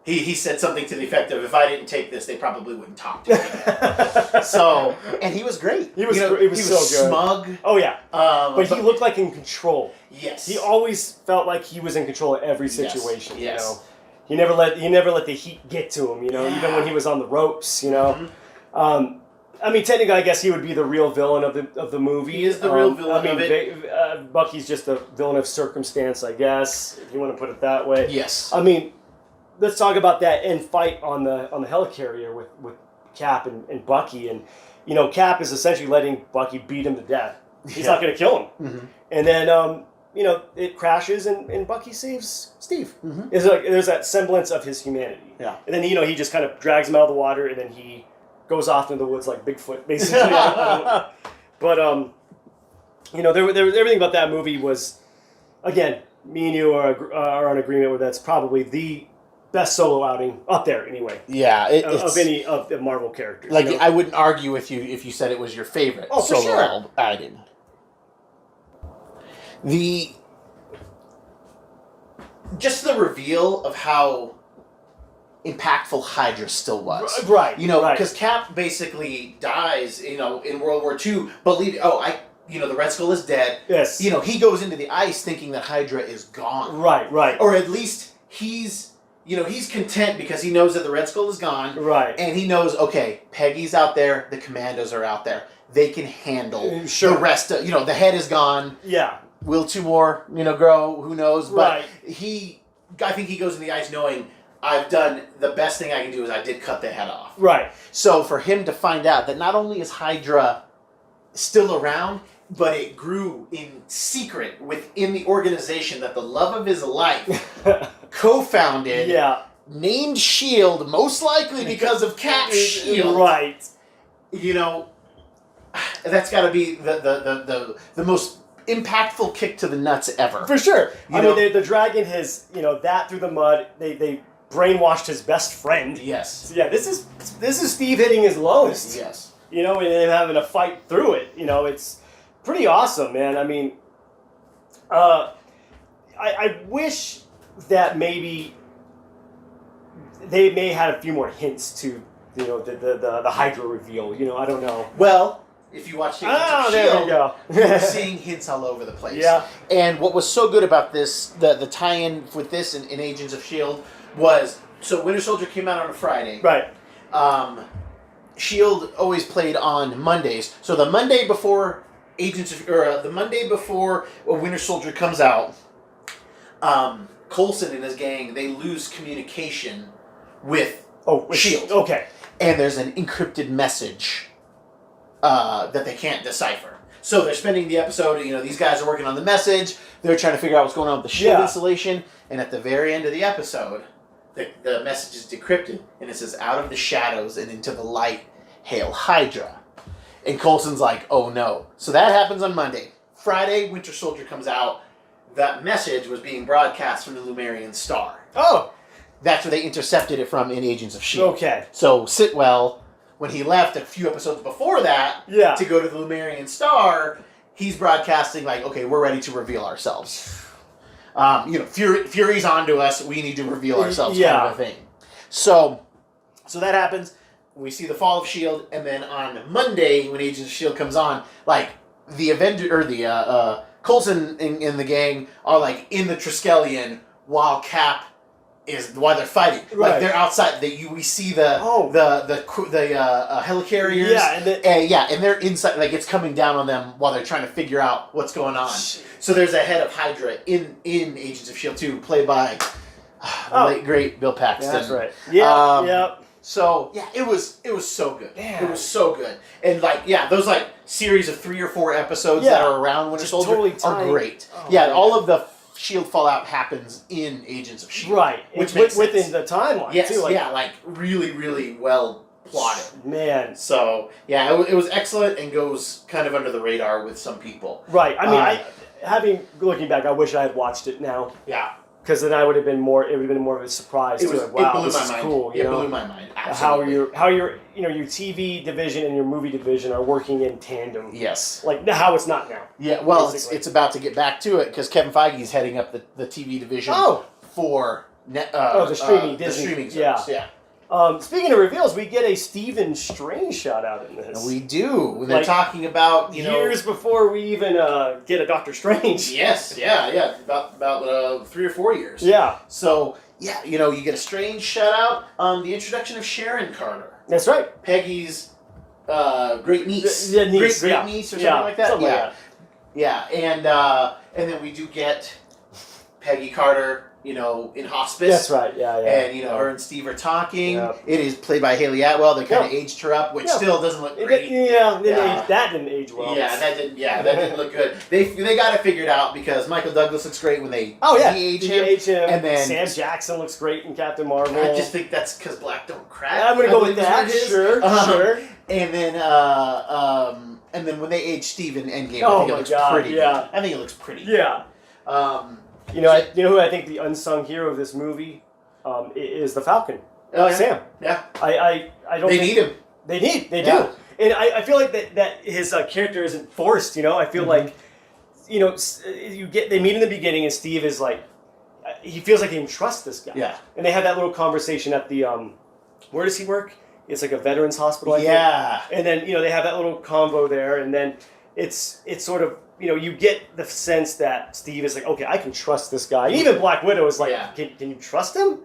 He said something to the effect of, if I didn't take this, they probably wouldn't talk to me. So, and he was great. He was so good. Smug. Oh, yeah. But he looked like in control. Yes. He always felt like he was in control of every situation. Yes. You know? He never let the heat get to him, even when he was on the ropes, Mm-hmm. I mean, technically, I guess he would be the real villain of the movie. He is the real villain of it. Bucky's just a villain of circumstance, I guess, if you want to put it that way. Yes. I mean... Let's talk about that end fight on the helicarrier with Cap and Bucky, and Cap is essentially letting Bucky beat him to death. He's not going to kill him, mm-hmm. and then it crashes and Bucky saves Steve. Mm-hmm. There's that semblance of his humanity. Yeah, and then he just kind of drags him out of the water, and then he goes off into the woods like Bigfoot, basically. But there everything about that movie was, again, me and you are in agreement with that's probably the best solo outing up there, anyway. Yeah, of any of the Marvel characters. Like, I wouldn't argue with you if you said it was your favorite solo outing. Just the reveal of how impactful Hydra still was. Right. Because Cap basically dies, in World War II, believe the Red Skull is dead. Yes. He goes into the ice thinking that Hydra is gone. Right. Or at least he's content because he knows that the Red Skull is gone. Right. And he knows, okay, Peggy's out there, the Commandos are out there. They can handle the rest of, the head is gone. Yeah. Will 2 more, grow? Who knows? But right. I think he goes in the ice knowing, I've done, the best thing I can do is I did cut the head off. Right. So for him to find out that not only is Hydra still around, but it grew in secret within the organization that the love of his life co-founded, named S.H.I.E.L.D., most likely because of Cap's shield. Right. That's got to be the most impactful kick to the nuts ever. For sure. I mean, the dragon has, that through the mud. They brainwashed his best friend. Yes. So yeah, this is Steve hitting his lowest. Yes. And then having to fight through it. It's pretty awesome, man. I mean, I wish that maybe they may have had a few more hints to, the Hydra reveal. I don't know. Well, if you watch Agents of there S.H.I.E.L.D., we go. you're seeing hints all over the place. Yeah. And what was so good about this, the tie-in with this in Agents of S.H.I.E.L.D. was, so Winter Soldier came out on a Friday. Right. S.H.I.E.L.D. always played on Mondays. So the Monday before the Monday before Winter Soldier comes out, Coulson and his gang, they lose communication with S.H.I.E.L.D. Okay. And there's an encrypted message that they can't decipher. So they're spending the episode, these guys are working on the message, they're trying to figure out what's going on with the S.H.I.E.L.D. installation, and at the very end of the episode, the message is decrypted, and it says, out of the shadows and into the light, hail Hydra. And Coulson's like, oh no. So that happens on Monday. Friday, Winter Soldier comes out. That message was being broadcast from the Lumerian Star. Oh! That's where they intercepted it from in Agents of S.H.I.E.L.D. Okay. So Sitwell, when he left a few episodes before that to go to the Lumerian Star, he's broadcasting like, okay, we're ready to reveal ourselves. Fury's onto us. We need to reveal ourselves, kind of a thing. So that happens. We see the fall of S.H.I.E.L.D., and then on Monday, when Agents of S.H.I.E.L.D. comes on, like, the Avenger, or the Coulson and the gang are, like, in the Triskelion, while Cap is why they're fighting. Right. Like they're outside. We see the helicarriers. Yeah, and they're inside. Like it's coming down on them while they're trying to figure out what's going on. So there's a head of Hydra in Agents of Shield 2, played by the late great Bill Paxton. That's right. Yeah. Yep. So yeah, it was so good. Yeah. It was so good, and those like series of 3 or 4 episodes that are around Winter Soldier are great. All of the Shield fallout happens in Agents of Shield, right? Which makes within sense. the timeline too. Like really, really well plotted. Man. So yeah, it was excellent and goes kind of under the radar with some people. Right. I mean, looking back, I wish I had watched it now. Yeah. Because then it would have been more of a surprise to it. Wow, this is cool. It blew my mind. Absolutely. How your your TV division and your movie division are working in tandem. Yes. Like how it's not now. Yeah. Well, it's about to get back to it because Kevin Feige is heading up the TV division for the streaming Disney. The streaming service. Yeah. Speaking of reveals, we get a Stephen Strange shout out in this. We do. They're talking about years before we even get a Doctor Strange. Yes, yeah. About 3 or 4 years. Yeah. So yeah, you get a Strange shout out. The introduction of Sharon Carter. That's right. Peggy's great niece. Great niece or something like that. Something like that. Yeah, and then we do get Peggy Carter. In hospice. That's right. Yeah. And her and Steve are talking. Yep. It is played by Haley Atwell. They kind of aged her up, which still doesn't look great. That didn't age well. Yeah, that didn't look good. They got it figured out because Michael Douglas looks great when they de-age him. And then Sam Jackson looks great in Captain Marvel. I just think that's because black don't crack. I'm gonna go with that. Sure. And then when they age Steve in Endgame, I think it looks pretty. Yeah. I think it looks pretty. Yeah. You know who I think the unsung hero of this movie is the Falcon. Oh, yeah. Sam. Yeah. I don't. They need him. They do. And I feel like that his character isn't forced. I feel like, they meet in the beginning and Steve is like, he feels like he can trust this guy. Yeah. And they have that little conversation at the where does he work? It's like a veterans hospital. I think. And then they have that little convo there, and then it's sort of. You get the sense that Steve is like, okay, I can trust this guy. Even Black Widow is like, can you trust him?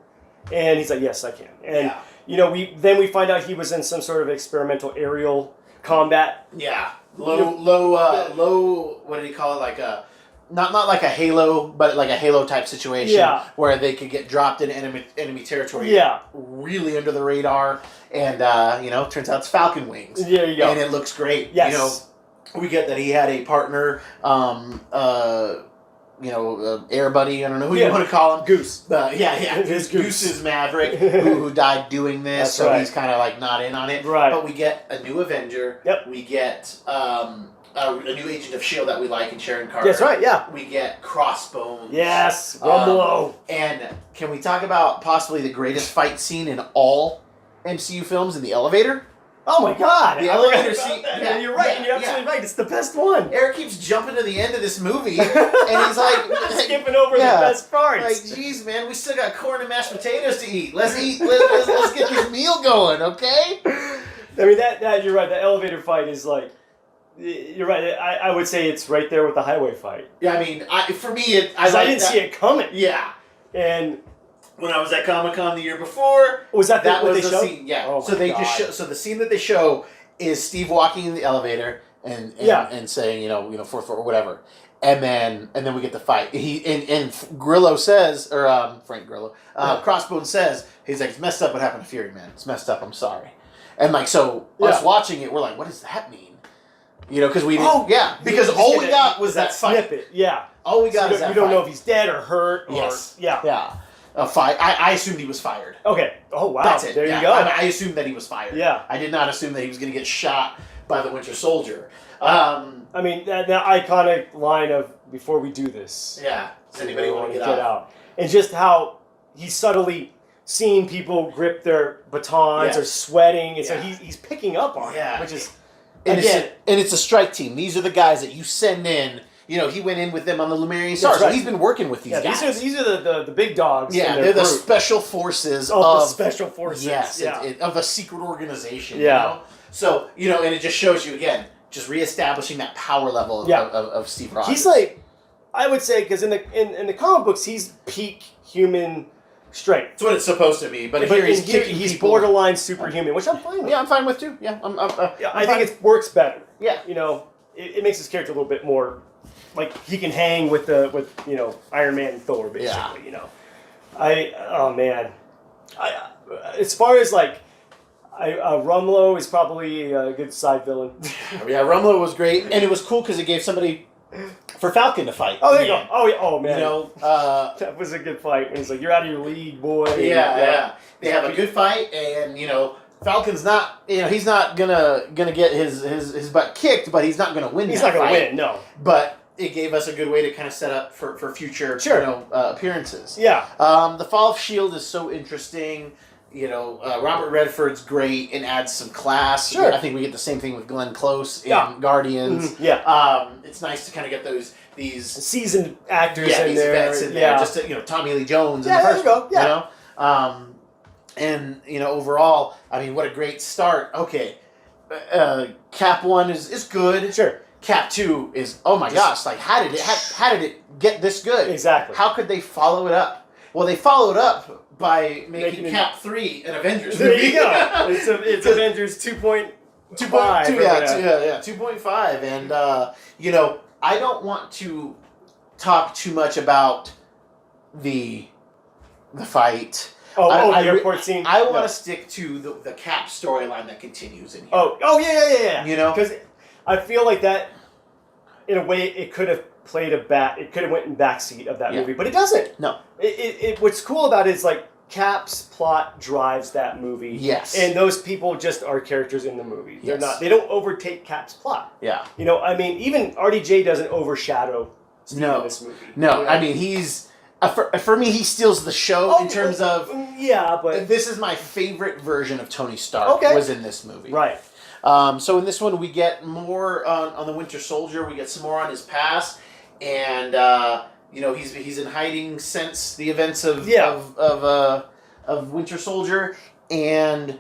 And he's like, yes, I can. And we find out he was in some sort of experimental aerial combat. Yeah, low. What did he call it? Like a not like a Halo, but like a Halo type situation. Yeah. Where they could get dropped in enemy territory. Yeah. Really under the radar, and turns out it's Falcon wings. There you go. And it looks great. Yes. We get that he had a partner, air buddy. I don't know who you want to call him. Goose. His Goose is Maverick, who died doing this, so he's kind of like not in on it. Right. But we get a new Avenger. Yep. We get a new Agent of Shield that we like in Sharon Carter. That's right. Yeah. We get Crossbones. Yes. Rumbelow. And can we talk about possibly the greatest fight scene in all MCU films in the elevator? Oh my God! The elevator scene. Yeah, you're right. You're absolutely right. It's the best one. Eric keeps jumping to the end of this movie, and he's like skipping over the best parts. Like, geez, man, we still got corn and mashed potatoes to eat. Let's eat. Let's get this meal going, okay? I mean that you're right. The elevator fight is like. You're right. I would say it's right there with the highway fight. Yeah, I mean, I didn't see it coming. Yeah, and. When I was at Comic-Con the year before, was that was the scene? Yeah. Oh so they just show. So the scene that they show is Steve walking in the elevator and saying for whatever, and then we get the fight. And Grillo says, or Frank Grillo, Crossbones says, he's like, it's messed up what happened to Fury, man. It's messed up. I'm sorry. And like us watching it, we're like, what does that mean? Because we didn't. Because all we got was that snippet. Yeah. All we got is that you don't know if he's dead or hurt. Or, yes. Yeah. I assumed he was fired. Okay. Oh, wow. That's it. There you go. I assumed that he was fired. Yeah. I did not assume that he was going to get shot by the Winter Soldier. I mean, that iconic line of, before we do this. Yeah. Does anybody want to get out? And just how he's subtly seeing people grip their batons or sweating. And so he's picking up on it, which is, and it's a strike team. These are the guys that you send in. He went in with them on the Lemurian Stars. Right. So he's been working with these guys. These are the big dogs. Yeah, they're the special forces of the special forces. Yes, of a secret organization. Yeah. So and it just shows you again, just reestablishing that power level of Steve Rogers. He's like, I would say, because in the comic books, he's peak human Straight. It's what it's supposed to be. But But here he's people. borderline superhuman, which I'm fine with. Yeah, I'm fine with too. Yeah, I think it works better. Yeah. You know, it makes his character a little bit more, like, he can hang with Iron Man and Thor, basically, you know. Oh man. As far as, like, Rumlow is probably a good side villain. Yeah, Rumlow was great, and it was cool because it gave somebody for Falcon to fight. Oh, there you go. Oh, yeah. Oh, man. You know, that was a good fight. When he's like, "You're out of your league, boy." Yeah. They have a good fight, and Falcon's not. He's not gonna get his butt kicked, but he's not gonna win. He's not gonna win. No. But it gave us a good way to kind of set up for future appearances. Yeah. The Fall of S.H.I.E.L.D. is so interesting. Robert Redford's great and adds some class. Sure. I think we get the same thing with Glenn Close in Guardians. Mm-hmm. Yeah. It's nice to kind of get these seasoned actors in these there. vets in there. Just Tommy Lee Jones in the there first you go. Yeah. And overall, I mean, what a great start. Okay. Cap 1 is good. Sure. Cap 2 is, oh my gosh, like how did it get this good? Exactly. How could they follow it up? Well, they followed up by making Cap 3 an Avengers movie. There you go. It's Avengers 2.5. 2.5. And, I don't want to talk too much about the fight. The airport scene? I want to stick to the Cap storyline that continues in here. Oh, yeah. Because I feel like that, in a way, it could have played it could have went in backseat of that movie, but it doesn't. No. What's cool about it is, like, Cap's plot drives that movie. Yes. And those people just are characters in the movie. Yes. They don't overtake Cap's plot. Yeah. I mean, even RDJ doesn't overshadow Steve in this movie. No, I mean, he's... for me, he steals the show in terms of... Yeah, but... This is my favorite version of Tony Stark was in this movie. Right. So in this one, we get more on the Winter Soldier. We get some more on his past. And, he's in hiding since the events of Winter Soldier. And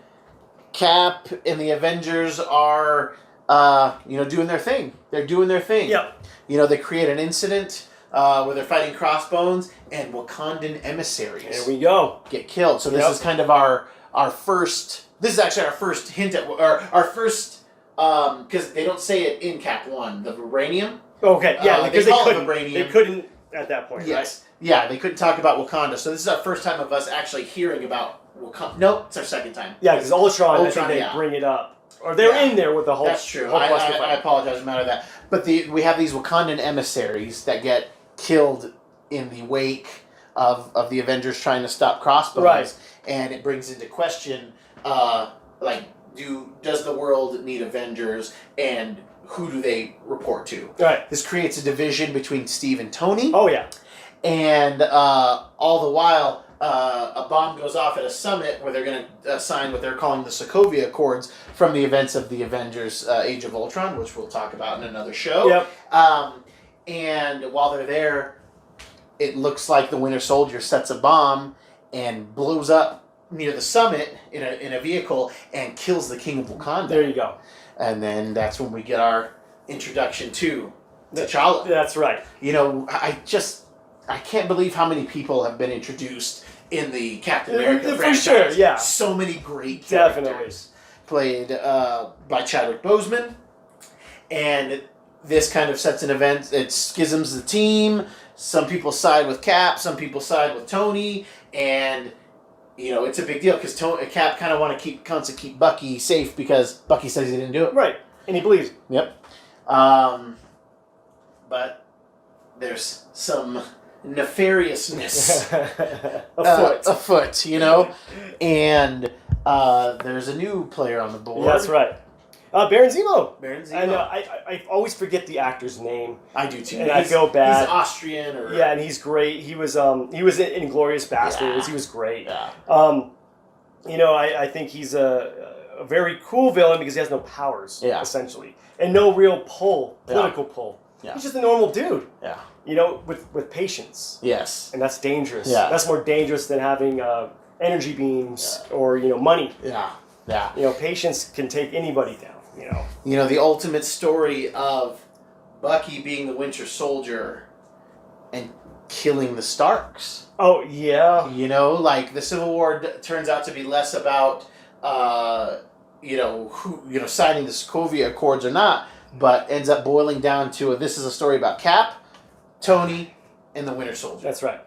Cap and the Avengers are, doing their thing. They're doing their thing. Yep. They create an incident... where they're fighting Crossbones, and Wakandan emissaries. There we go. Get killed. So this is kind of our first... This is actually our first hint at... Or our first... Because they don't say it in Cap 1. The vibranium. Okay, yeah, because they couldn't. Vibranium. They couldn't at that point, yes. Right? Yeah, they couldn't talk about Wakanda. So this is our first time of us actually hearing about Wakanda. No, it's our second time. Yeah, because Ultron, I think they bring it up. Or they're in there with the whole... That's true. I apologize for that. But we have these Wakandan emissaries that get killed in the wake of the Avengers trying to stop Crossbones. Right. And it brings into question, does the world need Avengers, and who do they report to? Right. This creates a division between Steve and Tony. Oh, yeah. And all the while, a bomb goes off at a summit where they're going to sign what they're calling the Sokovia Accords from the events of the Avengers Age of Ultron, which we'll talk about in another show. Yep. And while they're there, it looks like the Winter Soldier sets a bomb and blows up near the summit in a vehicle and kills the King of Wakanda. There you go. And then that's when we get our introduction to T'Challa. That's right. I can't believe how many people have been introduced in the Captain America franchise. For sure, yeah. So many great characters. Definitely. Played by Chadwick Boseman. And this kind of sets an event. It schisms the team. Some people side with Cap. Some people side with Tony. And, it's a big deal because Cap kind of wants to keep Bucky safe because Bucky says he didn't do it. Right. And he believes. Yep. But there's some nefariousness afoot, and there's a new player on the board. That's right. Baron Zemo. I know. I always forget the actor's name. I do too. And I feel bad. He's Austrian, and he's great. He was in Inglourious Basterds. Yeah. He was great. Yeah. I think he's a very cool villain because he has no powers. Yeah. Essentially, and no real political pull. Yeah. He's just a normal dude. Yeah. With patience. Yes. And that's dangerous. Yeah. That's more dangerous than having energy beams or money. Yeah. Yeah. Patience can take anybody down. The ultimate story of Bucky being the Winter Soldier and killing the Starks. Oh, yeah. You know, like the Civil War turns out to be less about, signing the Sokovia Accords or not, but ends up boiling down to this is a story about Cap, Tony, and the Winter Soldier. That's right.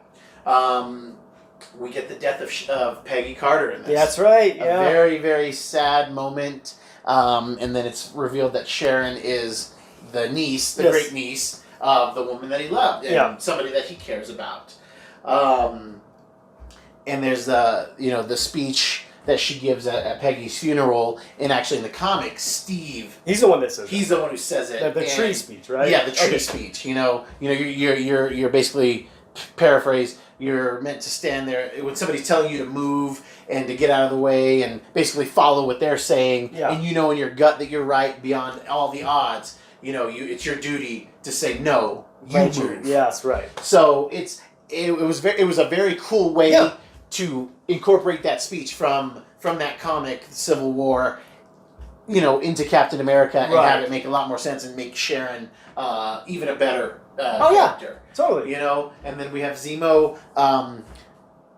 We get the death of Peggy Carter in this. That's right, yeah. A very, very sad moment. And then it's revealed that Sharon is the niece, the great niece of the woman that he loved and somebody that he cares about. And there's the speech that she gives at Peggy's funeral, and actually in the comics, Steve. He's the one that says. He's the one who says it. The tree speech, right? Yeah, the tree speech. You're basically paraphrase. You're meant to stand there when somebody's telling you to move and to get out of the way and basically follow what they're saying. Yeah. And you know in your gut that you're right beyond all the odds. It's your duty to say no. You move. Yeah, that's right. So it was a very cool way to incorporate that speech from that comic Civil War, into Captain America and have it make a lot more sense and make Sharon even a better character. Totally. And then we have Zemo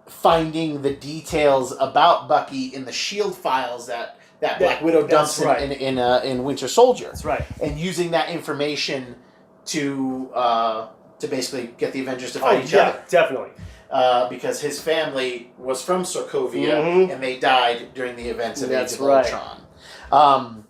finding the details about Bucky in the SHIELD files that Black Widow dumps in Winter Soldier. That's right. And using that information to basically get the Avengers to fight each other. Definitely. Because his family was from Sokovia and they died during the events of Age of Ultron.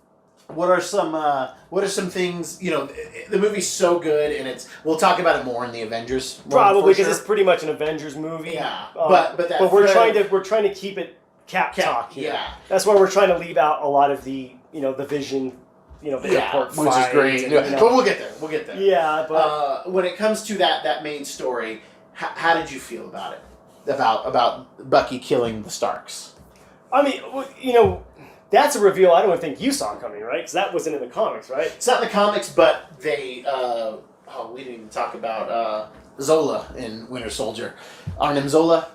What are some things? The movie's so good, and we'll talk about it more in the Avengers. Probably because it's pretty much an Avengers movie. Yeah, but we're trying to keep it Cap talk here. Yeah, that's why we're trying to leave out a lot of the the Vision. The airport which is great. But we'll get there. Yeah, but when it comes to that main story, how did you feel about it? About Bucky killing the Starks? I mean, that's a reveal I don't think you saw coming, right? Because that wasn't in the comics, right? It's not in the comics, but they... we didn't even talk about Zola in Winter Soldier. Arnim Zola.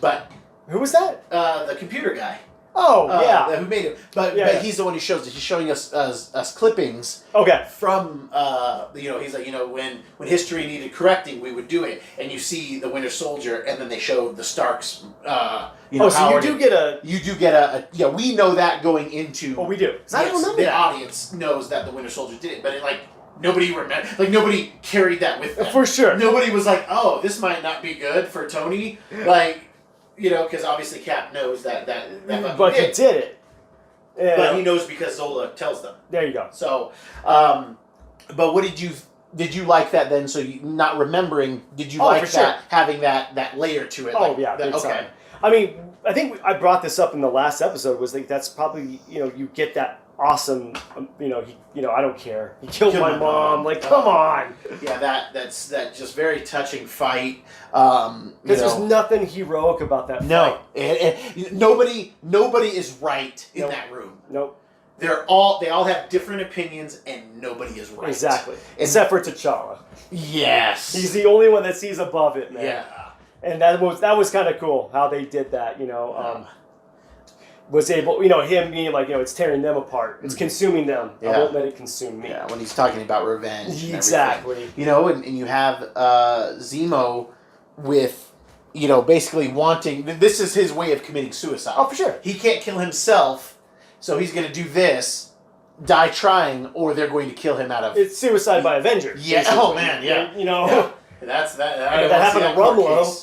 But... Who was that? The computer guy. Oh, yeah. Who made it. But he's the one who shows it. He's showing us clippings. Okay. From, he's like, when history needed correcting, we would do it. And you see the Winter Soldier, and then they show the Starks, so you do get a... You do get a... Yeah, we know that going into... Oh, we do. Because I don't remember the audience knows that the Winter Soldier did it, but nobody remember... nobody carried that with them. For sure. Nobody was like, oh, this might not be good for Tony. Because obviously Cap knows that but he did it. Yeah. But he knows because Zola tells them. There you go. So, but what did you like that then? So you not remembering, did you like that having that layer to it? Okay. I mean, I think I brought this up in the last episode. Was that's probably you get that awesome. I don't care. He killed my mom. Come on. Yeah, that's just very touching fight. Because there's nothing heroic about that fight. Nobody is right in that room. Nope. They all have different opinions, and nobody is right. Exactly. Except for T'Challa. Yes. He's the only one that sees above it, man. Yeah. And that was kind of cool how they did that. Was able, him being like, it's tearing them apart. It's consuming them. Yeah. I won't let it consume me. Yeah, when he's talking about revenge. Exactly. And you have Zemo with, basically wanting... This is his way of committing suicide. Oh, for sure. He can't kill himself, so he's going to do this, die trying, or they're going to kill him out of... It's suicide by Avengers. Yeah. Basically. Oh, man, yeah. Yeah. That happened to Rumlow.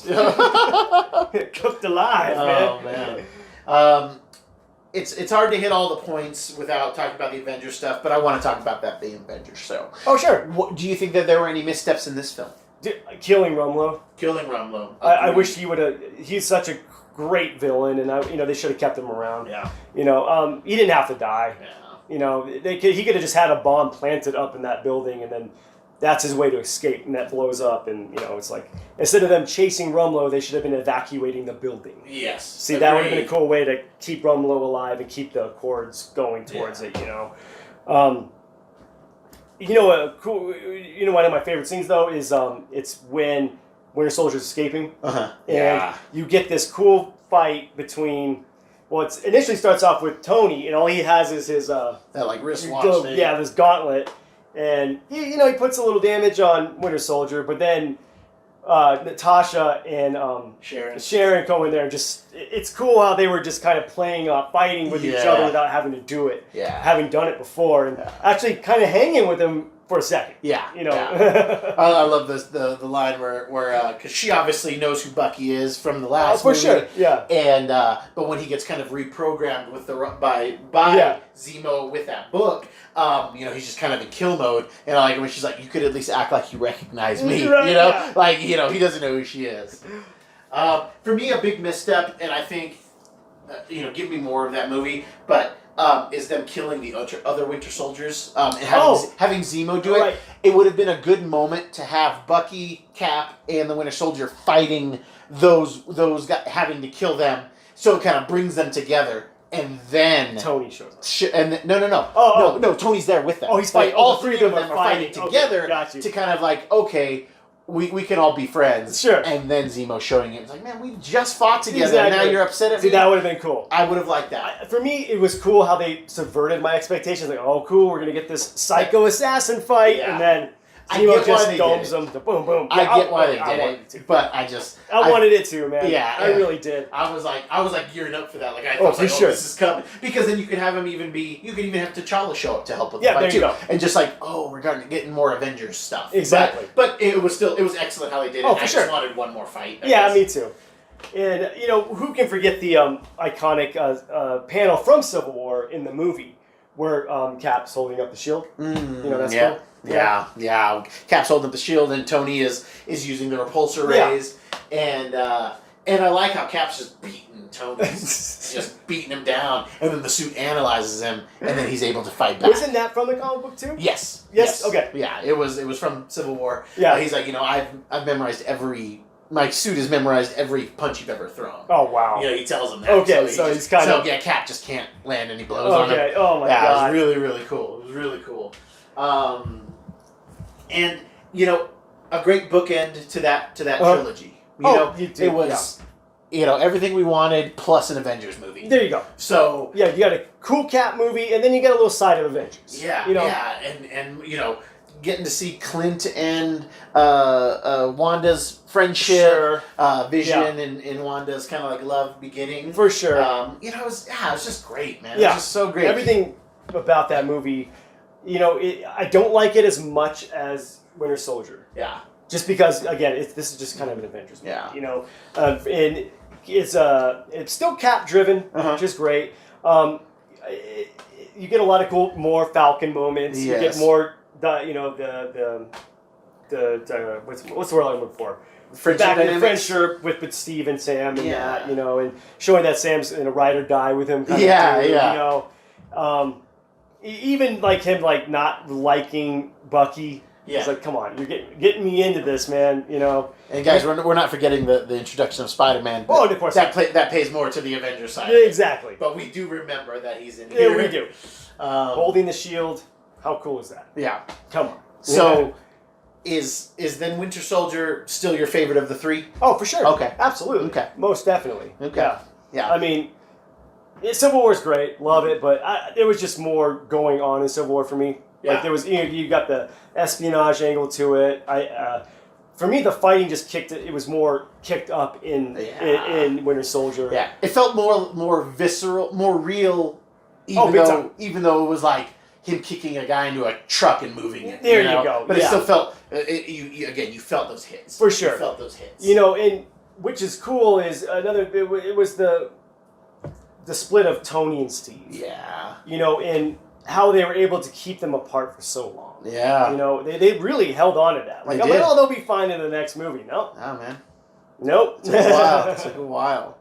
Cooked alive, man. Oh, man. It's hard to hit all the points without talking about the Avengers stuff, but I want to talk about that being Avengers. So, sure. Do you think that there were any missteps in this film? Killing Rumlow. I wish he would have. He's such a great villain, and they should have kept him around. Yeah. He didn't have to die. Yeah. He could have just had a bomb planted up in that building, and then that's his way to escape, and that blows up, and it's like instead of them chasing Rumlow, they should have been evacuating the building. Yes. See, that would have been a cool way to keep Rumlow alive and keep the Accords going towards it. One of my favorite scenes though is it's when Winter Soldier's escaping, and you get this cool fight between. Well, it initially starts off with Tony, and all he has is his that wristwatch thing. This gauntlet. And he puts a little damage on Winter Soldier, but then Natasha and Sharon come in there and it's cool how they were just kind of playing fighting with each other without having to do it, having done it before, and actually kind of hanging with them for a second. You know. I love this the line where because she obviously knows who Bucky is from the last movie. Sure, and but when he gets kind of reprogrammed with by Zemo with that book, you know, he's just kind of in kill mode, and I like when she's like, you could at least act like you recognize me, right, you know, like, you know, he doesn't know who she is. For me, a big misstep, and I think, you know, give me more of that movie, but is them killing the other Winter Soldiers and having Zemo do it. Right. It would have been a good moment to have Bucky, Cap, and the Winter Soldier fighting those guys, having to kill them, so it kind of brings them together. And then Tony shows up. No, Tony's there with them. Oh, he's fighting. Like, all three of them are fighting together to kind of like, okay, we can all be friends. Sure. And then Zemo showing it. It's like, man, we just fought together. Exactly. And now you're upset at me. That would have been cool. I would have liked that. For me, it was cool how they subverted my expectations. Like, oh, cool, we're going to get this psycho assassin fight. And then Zemo just domes them. Boom, boom. I get why they did it. But I wanted it too, man. Yeah. I really did. I was like gearing up for that. Like, I thought, this is coming. Because then you could have him you could even have T'Challa show up to help with the fight there you too. go. And just like, we're getting more Avengers stuff. Exactly. But it was excellent how they did it. I just wanted one more fight. Me too. And, you know, who can forget the iconic panel from Civil War in the movie where Cap's holding up the shield? You know, that's cool. Yeah. Cap's holding up the shield, and Tony is using the repulsor rays, and I like how Cap's just beating Tony, just beating him down, and then the suit analyzes him, and then he's able to fight back. Wasn't that from the comic book too? Yes. Okay. Yeah, it was from Civil War. Yeah. He's like, you know, I've memorized my suit has memorized every punch you've ever thrown. Oh, wow. You know, he tells him that. Okay, so he's kind of... So, Cap just can't land any blows on him. Okay, oh my God. It was really, really cool. It was really cool. And, you know, a great bookend to that trilogy. It was, you know, everything we wanted plus an Avengers movie. There you go. So... Yeah, you got a cool Cap movie, and then you got a little side of Avengers. Yeah, you know? and you know... Getting to see Clint and Wanda's friendship, Vision and Wanda's kind of like love beginning. For sure. You know, it was just great, man. It was just so great. Everything about that movie, you know, I don't like it as much as Winter Soldier. Yeah. Just because, again, this is just kind of an Avengers movie. Yeah. You know, and it's still Cap driven, which is great. You get a lot of more Falcon moments. Yes. You get more. What's the word I'm looking for? Friendship with Steve and Sam and that, you know, and showing that Sam's in a ride or die with him. You know, even like him like not liking Bucky. Yeah. It's like, come on, you're getting me into this, man. You know. And guys, we're not forgetting the introduction of Spider-Man. Oh, of course. That pays more to the Avengers side. Exactly. But we do remember that he's in here. Yeah, we do. Holding the shield. How cool is that? Yeah. Come on. So, is then Winter Soldier still your favorite of the three? Oh, for sure. Okay. Absolutely. Okay. Most definitely. Okay. Yeah. I mean, Civil War is great. Love it. But there was just more going on in Civil War for me. Yeah. Like, there was, you got the espionage angle to it. For me, the fighting just kicked it. It was more kicked up in Winter Soldier. Yeah. It felt more visceral, more real, even though it was like him kicking a guy into a truck and moving it. There you go. But it still felt, you felt those hits. For sure. You felt those hits. You know, and which is cool is it was the split of Tony and Steve. Yeah. You know, and how they were able to keep them apart for so long. Yeah. You know, they really held on to that. Like, I'm like, oh, they'll be fine in the next movie. No. Oh, man. Nope. It took a while.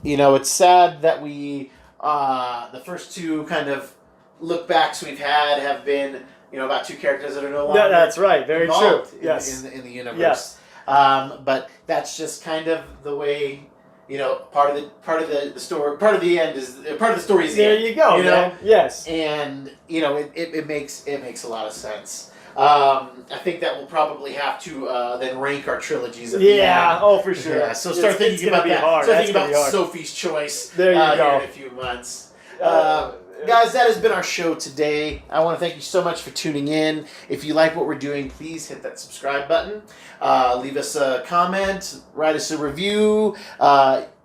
You know, it's sad that we, the first two kind of look backs we've had have been, you know, about two characters that are no longer that's right. Very true. Yes. In the universe. Yes. But that's just kind of the way, you know, part of the story, part of the end is part of the story is the end. There you go. You know? Man. Yes. And you know, it makes a lot of sense. I think that we'll probably have to then rank our trilogies at the end. Yeah, oh for sure. Yeah, so start thinking about that. Hard. Start thinking about Sophie's Choice there you go. here in a few months. guys, that has been our show today. I want to thank you so much for tuning in. If you like what we're doing, please hit that subscribe button. Leave us a comment. Write us a review.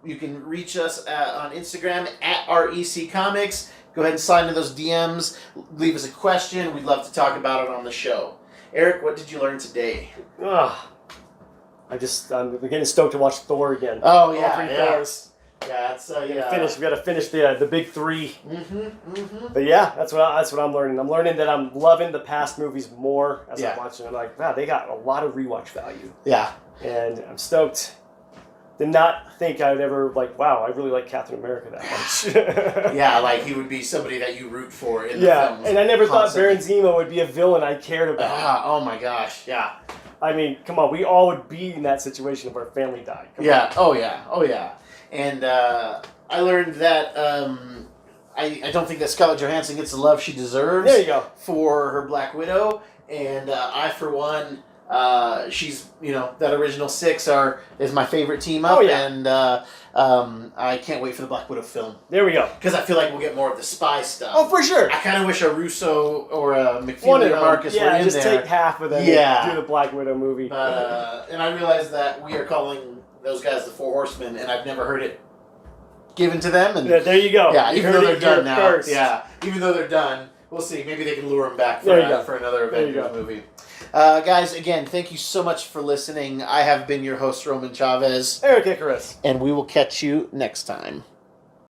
You can reach us on Instagram at REC Comics. Go ahead and slide into those DMs. Leave us a question. We'd love to talk about it on the show. Eric, what did you learn today? I'm getting stoked to watch Thor again. Oh, yeah. All 3 Thors. Yeah, it's We got to finish the big 3. But yeah, that's what I'm learning. I'm learning that I'm loving the past movies more as I'm watching. I'm like, wow, they got a lot of rewatch value. Yeah, and I'm stoked. Did not think I'd ever wow, I really like Captain America that much. Yeah, like he would be somebody that you root for in the films. And I never thought Baron Zemo would be a villain I cared about. Oh my gosh, yeah. I mean, come on, we all would be in that situation if our family died. Come on. Oh yeah. And I learned that I don't think that Scarlett Johansson gets the love she deserves. There you go. For her Black Widow, and I for one, she's that original 6 is my favorite team up, and I can't wait for the Black Widow film. There we go. Because I feel like we'll get more of the spy stuff. Oh, for sure. I kind of wish a Russo or a McFeely or Marcus were in just there. take half of them and do the Black Widow movie. And I realized that we are calling those guys the 4 Horsemen, and I've never heard it given to them. And there you go. Yeah, you even though they're done now. First. Yeah, even though they're done, we'll see. Maybe they can lure them back for another Avengers movie. Guys, again, thank you so much for listening. I have been your host, Roman Chavez. Erik Icarus. And we will catch you next time.